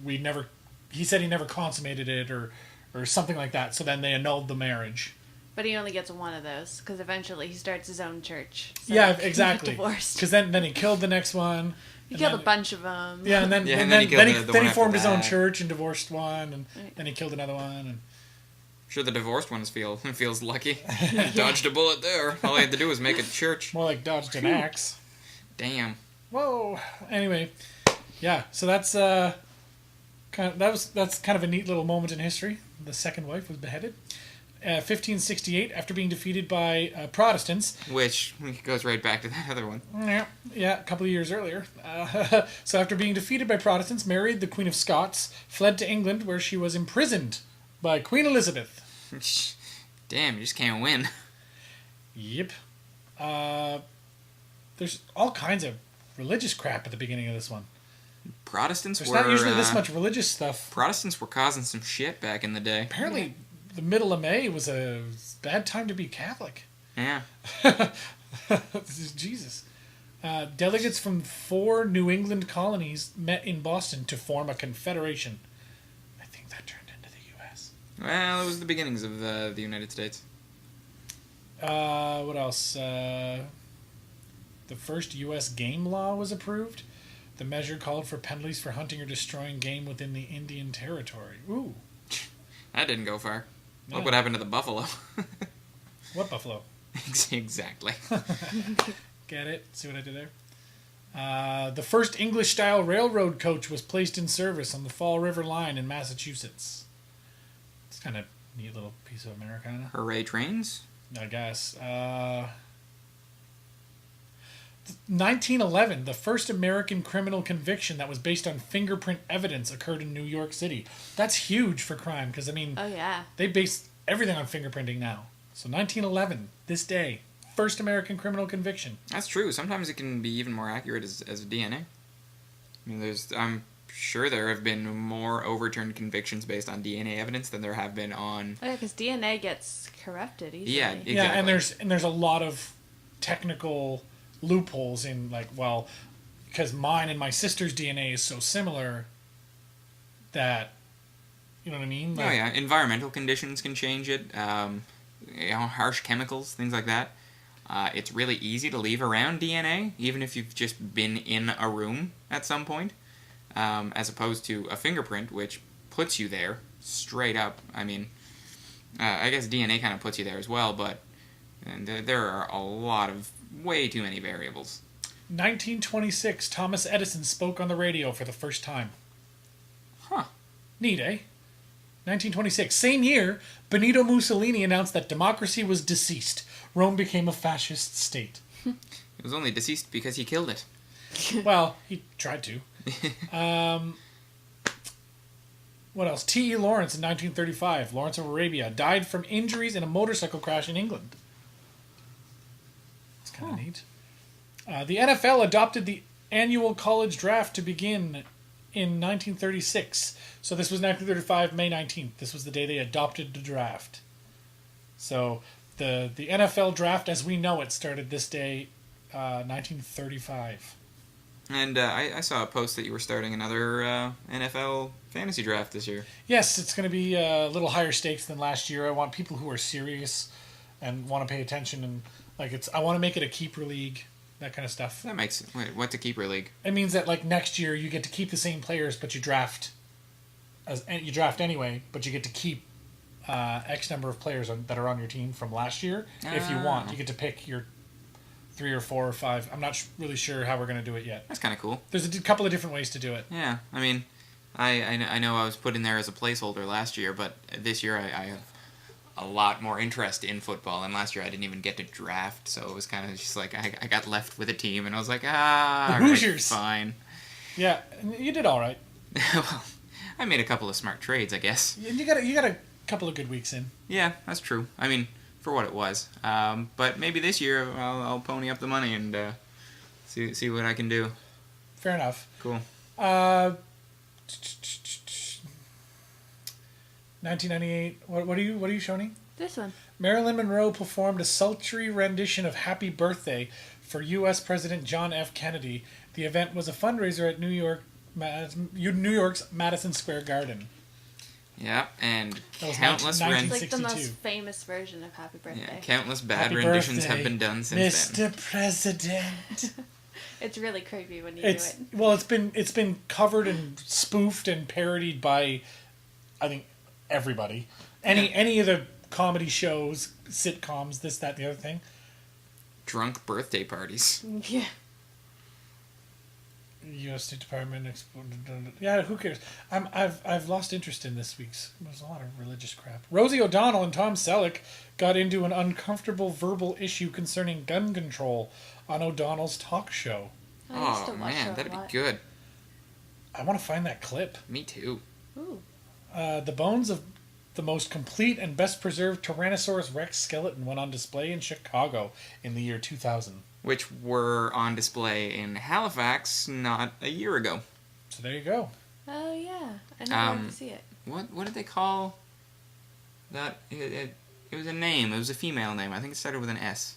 we never." He said he never consummated it or something like that. So then they annulled the marriage. But he only gets one of those because eventually he starts his own church. So Yeah, he can get exactly. divorced. Because then he killed the next one. He and killed then- a bunch of them. Yeah, and then Yeah, and and then then he killed the one he after formed his own that. church and divorced one, and then he killed another one. And Sure, the divorced ones feels lucky. Dodged a bullet there. All he had to do was make a church. more like dodged an axe. Damn. Whoa. Anyway, yeah. So that's that's kind of a neat little moment in history. The second wife was beheaded. 1568, after being defeated by Protestants. Which goes right back to that other one. Yeah, a couple of years earlier. So after being defeated by Protestants, Mary, the Queen of Scots, fled to England, where she was imprisoned by Queen Elizabeth. Damn, you just can't win. Yep. There's all kinds of religious crap at the beginning of this one. Protestants There's were not usually this much religious stuff. Protestants were causing some shit back in the day. Apparently, the middle of May was a bad time to be Catholic. Yeah. Jesus. Delegates from 4 New England colonies met in Boston to form a confederation. I think that turned into the U.S. Well, it was the beginnings of the United States. What else? The first U.S. game law was approved. The measure called for penalties for hunting or destroying game within the Indian Territory. Ooh. That didn't go far. Yeah. Look what happened to the buffalo. What buffalo? Exactly. Get it? See what I did there? The first English-style railroad coach was placed in service on the Fall River Line in Massachusetts. It's kind of a neat little piece of Americana, Hooray trains. I guess. 1911, the first American criminal conviction that was based on fingerprint evidence occurred in New York City. That's huge for crime because, I mean, Oh, yeah. they base everything on fingerprinting now. So 1911, this day, first American criminal conviction. That's true. Sometimes it can be even more accurate as DNA. I mean, I'm sure there have been more overturned convictions based on DNA evidence than there have been on... Oh, yeah, because DNA gets corrupted easily. Yeah, exactly. Yeah, and there's a lot of technical loopholes in, like, well, because mine and my sister's DNA is so similar that, you know what I mean? Like, Oh, yeah. Environmental conditions can change it. Harsh chemicals, things like that. It's really easy to leave around DNA, even if you've just been in a room at some point, as opposed to a fingerprint, which puts you there straight up. I mean, I guess DNA kind of puts you there as well, but there are a lot of way too many variables. 1926, Thomas Edison spoke on the radio for the first time. Huh. Neat, eh? 1926. Same year, Benito Mussolini announced that democracy was deceased. Rome became a fascist state. It was only deceased because he killed it. Well, he tried to. What else? T.E. Lawrence in 1935. Lawrence of Arabia died from injuries in a motorcycle crash in England. That's kind of neat. The NFL adopted the annual college draft to begin in 1936. So this was 1935, May 19th. This was the day they adopted the draft. So the NFL draft as we know it started this day, 1935. And I saw a post that you were starting another NFL fantasy draft this year. Yes, it's going to be a little higher stakes than last year. I want people who are serious and want to pay attention, and I want to make it a keeper league, that kind of stuff. That makes... Wait, what's a keeper league? It means that like next year you get to keep the same players, but you draft anyway, but you get to keep X number of players that are on your team from last year. If you want, you get to pick your 3 or 4 or 5. I'm not really sure how we're going to do it yet. That's kind of cool. There's a couple of different ways to do it. Yeah, I mean, I know I was put in there as a placeholder last year, but this year I have a lot more interest in football, and last year I didn't even get to draft, so it was kind of just like I got left with a team, and I was like, all Hoosiers. right, fine. Yeah, you did all right. Well, I made a couple of smart trades, I guess. You got a couple of good weeks in. Yeah, that's true. I mean, for what it was. But maybe this year I'll pony up the money and see what I can do. Fair enough. Cool. 1998. What are you showing? This one. Marilyn Monroe performed a sultry rendition of "Happy Birthday" for U.S. President John F. Kennedy. The event was a fundraiser at New York's Madison Square Garden. Yeah, and That was countless 19- It's like the 62. most famous version of Happy Birthday. Yeah, countless bad Happy renditions birthday, have been done since then. Mr. President. It's really creepy when you It's do it. well, it's been covered and spoofed and parodied by, I think, everybody. Any of the comedy shows, sitcoms, this, that, the other thing. Drunk birthday parties. Yeah. U.S. State Department. Yeah, who cares? I've lost interest in this week's. There's a lot of religious crap. Rosie O'Donnell and Tom Selleck got into an uncomfortable verbal issue concerning gun control on O'Donnell's talk show. I used to Oh watch her man, a that'd be lot. good. I want to find that clip. Me too. Ooh. The bones of the most complete and best preserved Tyrannosaurus Rex skeleton went on display in Chicago in the year 2000. Which were on display in Halifax not a year ago. So there you go. Oh yeah, I never got to see it. What did they call that? It was a name. It was a female name. I think it started with an S.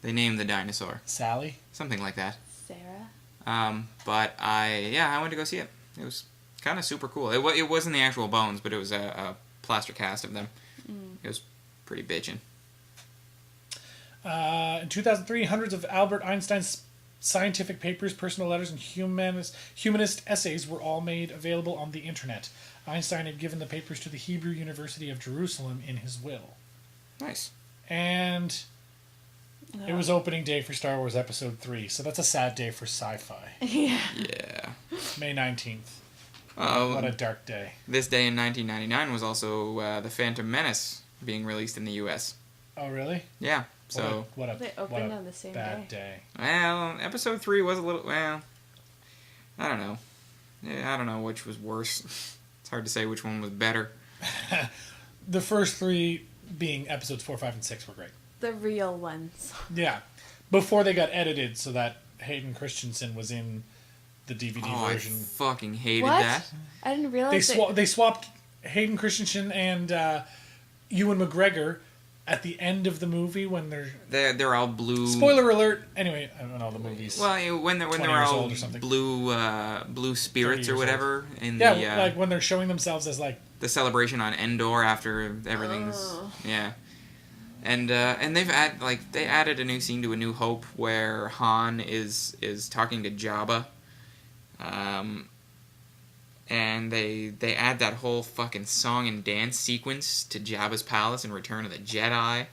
They named the dinosaur. Sally? Something like that. Sarah. But I went to go see it. It was kind of super cool. It wasn't the actual bones, but it was a plaster cast of them. It was pretty bitchin'. In 2003, hundreds of Albert Einstein's scientific papers, personal letters, and humanist essays were all made available on the internet. Einstein had given the papers to the Hebrew University of Jerusalem in his will. Nice. And It was opening day for Star Wars Episode 3, so that's a sad day for sci-fi. Yeah. Yeah. May 19th. Oh, What a dark day. this day in 1999 was also The Phantom Menace being released in the U.S. Oh, really? Yeah. So, What a They what opened a on the same bad day. day. well, Episode 3 was a little, well, I don't know. Yeah, I don't know which was worse. It's hard to say which one was better. The first 3 being Episodes 4, 5, and 6 were great. The real ones. Yeah. Before they got edited so that Hayden Christensen was in the DVD Oh, version. I fucking hated What? that. I didn't realize They swapped Hayden Christensen and Ewan McGregor at the end of the movie when They're all blue. Spoiler alert. Anyway, I don't know the movies. Well, when they're 20 all years old or something. blue spirits or years whatever in yeah, like when they're showing themselves as like the celebration on Endor after everything's yeah. And they added a new scene to A New Hope where Han is talking to Jabba. And they add that whole fucking song and dance sequence to Jabba's palace in Return of the Jedi,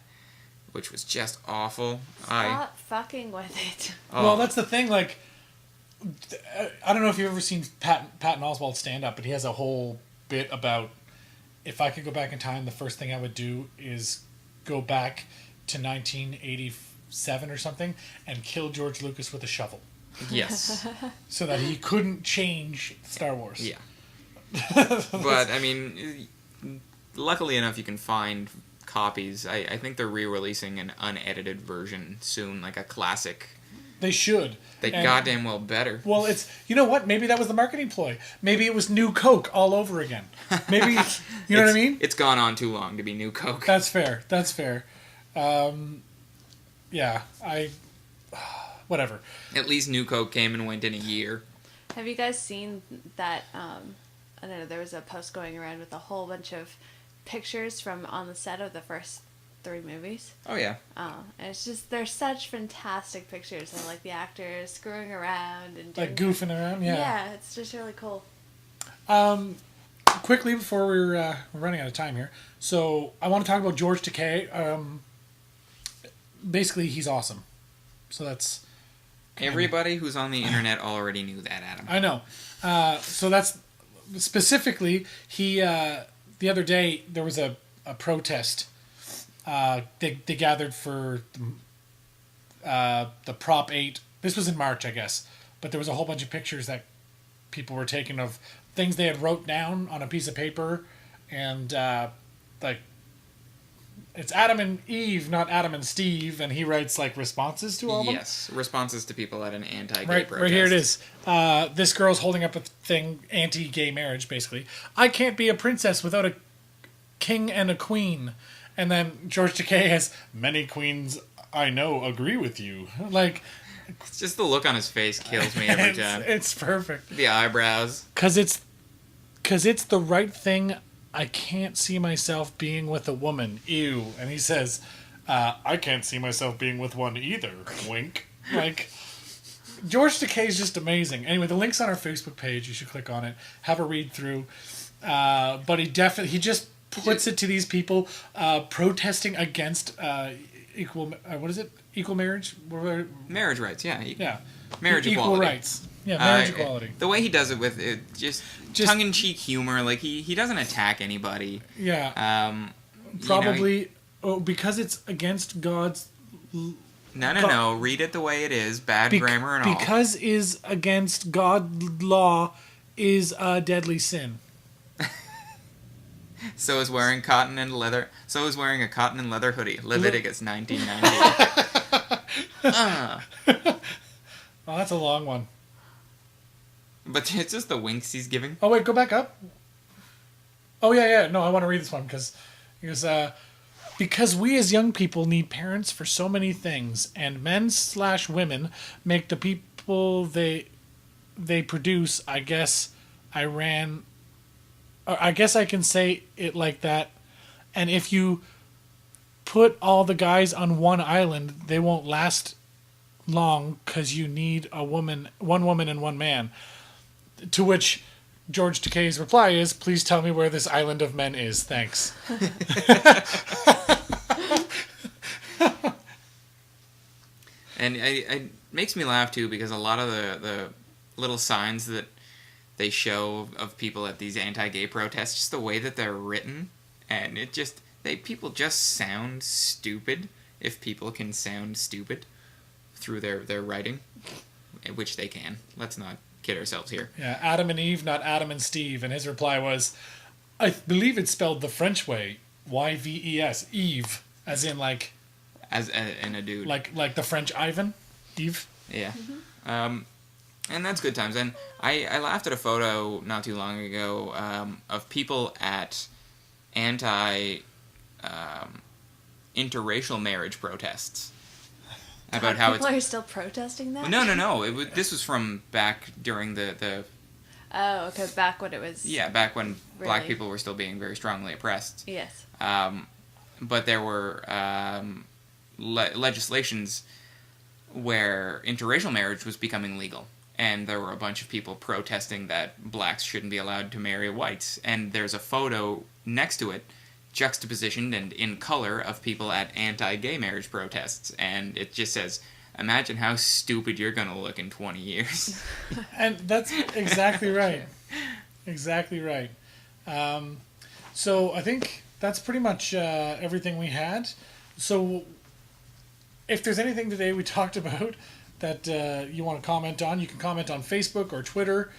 which was just awful. Stop fucking with it. Well, that's the thing. Like, I don't know if you've ever seen Patton Oswalt stand up, but he has a whole bit about if I could go back in time, the first thing I would do is go back to 1987 or something and kill George Lucas with a shovel. Yes. So that he couldn't change Star Wars. Yeah. But, I mean, luckily enough, you can find copies. I think they're re-releasing an unedited version soon, like a classic. They should. They goddamn well better. Well, it's, you know what? Maybe that was the marketing ploy. Maybe it was New Coke all over again. Maybe, you know what I mean? It's gone on too long to be New Coke. That's fair. Yeah, whatever. At least New Coke came and went in a year. Have you guys seen that? I don't know. There was a post going around with a whole bunch of pictures from on the set of the first 3 movies. Oh, yeah. Oh, and it's just they're such fantastic pictures of like the actors screwing around and doing, Like goofing around, yeah. Yeah, it's just really cool. Quickly, before we're running out of time here, so I want to talk about George Takei. Basically, he's awesome. So that's... Everybody who's on the internet already knew that, Adam. I know. So that's... Specifically, he... the other day, there was a protest. They gathered for the Prop 8. This was in March, I guess. But there was a whole bunch of pictures that people were taking of things they had wrote down on a piece of paper. And, like... It's Adam and Eve, not Adam and Steve, and he writes like responses to all of them. Yes, responses to people at an anti-gay Right, protest. right here it is. This girl's holding up a thing, anti-gay marriage, basically. I can't be a princess without a king and a queen. And then George Takei has, many queens I know agree with you. Like... It's just the look on his face kills me every time. It's perfect. The eyebrows. Because it's the right thing. I can't see myself being with a woman. Ew. And he says, I can't see myself being with one either. Wink. Like, George Takei is just amazing. Anyway, the link's on our Facebook page. You should click on it. Have a read through. But he just puts it to these people protesting against equal marriage? Marriage rights, yeah. Yeah. Marriage equal equality. rights. Yeah, marriage equality. The way he does it with it, just tongue-in-cheek humor, like he doesn't attack anybody. Yeah. Probably because it's against God's... No. Read it the way it is. Bad grammar and all. Because is against God law is a deadly sin. So is wearing cotton and leather. So is wearing a cotton and leather hoodie. Leviticus 1990. Oh, that's a long one. But it's just the winks he's giving. Oh, wait, go back up. Oh, yeah. No, I want to read this one because we as young people need parents for so many things, and men/women make the people they produce. I guess I can say it like that. And if you put all the guys on one island, they won't last long because you need one woman and one man. To which George Takei's reply is, please tell me where this island of men is. Thanks. And it makes me laugh, too, because a lot of the little signs that they show of people at these anti-gay protests, just the way that they're written, and it just... people just sound stupid, if people can sound stupid through their writing, which they can. Let's not kid ourselves here. Yeah, Adam and Eve, not Adam and Steve. And his reply was, I believe it's spelled the French way, Y-V-E-S, Eve, as in like... in a dude. Like the French Ivan, Eve. Yeah. Mm-hmm. And that's good times. And I laughed at a photo not too long ago of people at interracial marriage protests. About how people are still protesting that? No. This was from back during the... Oh, okay, back when it was... Yeah, back when black people were still being very strongly oppressed. Yes. But there were legislations where interracial marriage was becoming legal. And there were a bunch of people protesting that blacks shouldn't be allowed to marry whites. And there's a photo next to it, juxtapositioned and in color, of people at anti-gay marriage protests. And it just says, imagine how stupid you're going to look in 20 years. And that's exactly right. Exactly right. So I think that's pretty much everything we had. So if there's anything today we talked about that you want to comment on, you can comment on Facebook or Twitter.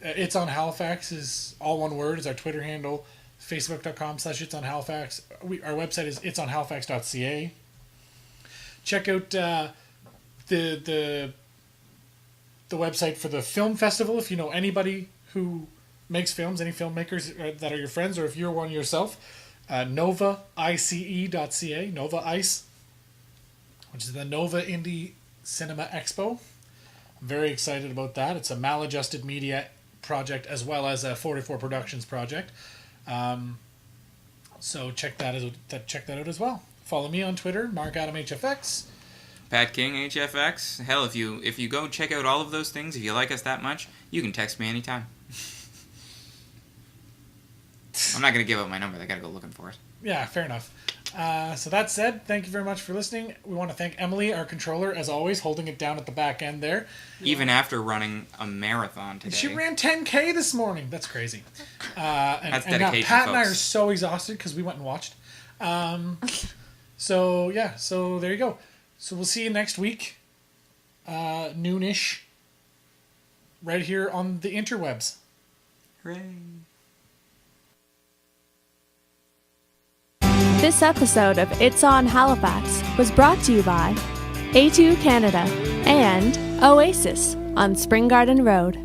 It's on Halifax is all one word, is our Twitter handle. Facebook.com/It's on Halifax. Our website is itsonhalifax.ca. Check out the website for the film festival if you know anybody who makes films, any filmmakers that are your friends, or if you're one yourself. NovaICE.ca, Nova Ice, which is the Nova Indie Cinema Expo. I'm very excited about that. It's a maladjusted media project as well as a 44 Productions project. So check that out as well. Follow me on Twitter, MarkAdamHFX. Pat King HFX. Hell, if you go check out all of those things, if you like us that much, you can text me anytime. I'm not going to give out my number. They got to go looking for it. Yeah, fair enough. So that said, thank you very much for listening. We want to thank Emily, our controller, as always, holding it down at the back end there. Even after running a marathon today. She ran 10K this morning. That's crazy. That's dedication, now Pat folks. and I are so exhausted because we went and watched. So there you go. So we'll see you next week, noonish, right here on the interwebs. Hooray. This episode of It's on Halifax was brought to you by A2 Canada and Oasis on Spring Garden Road.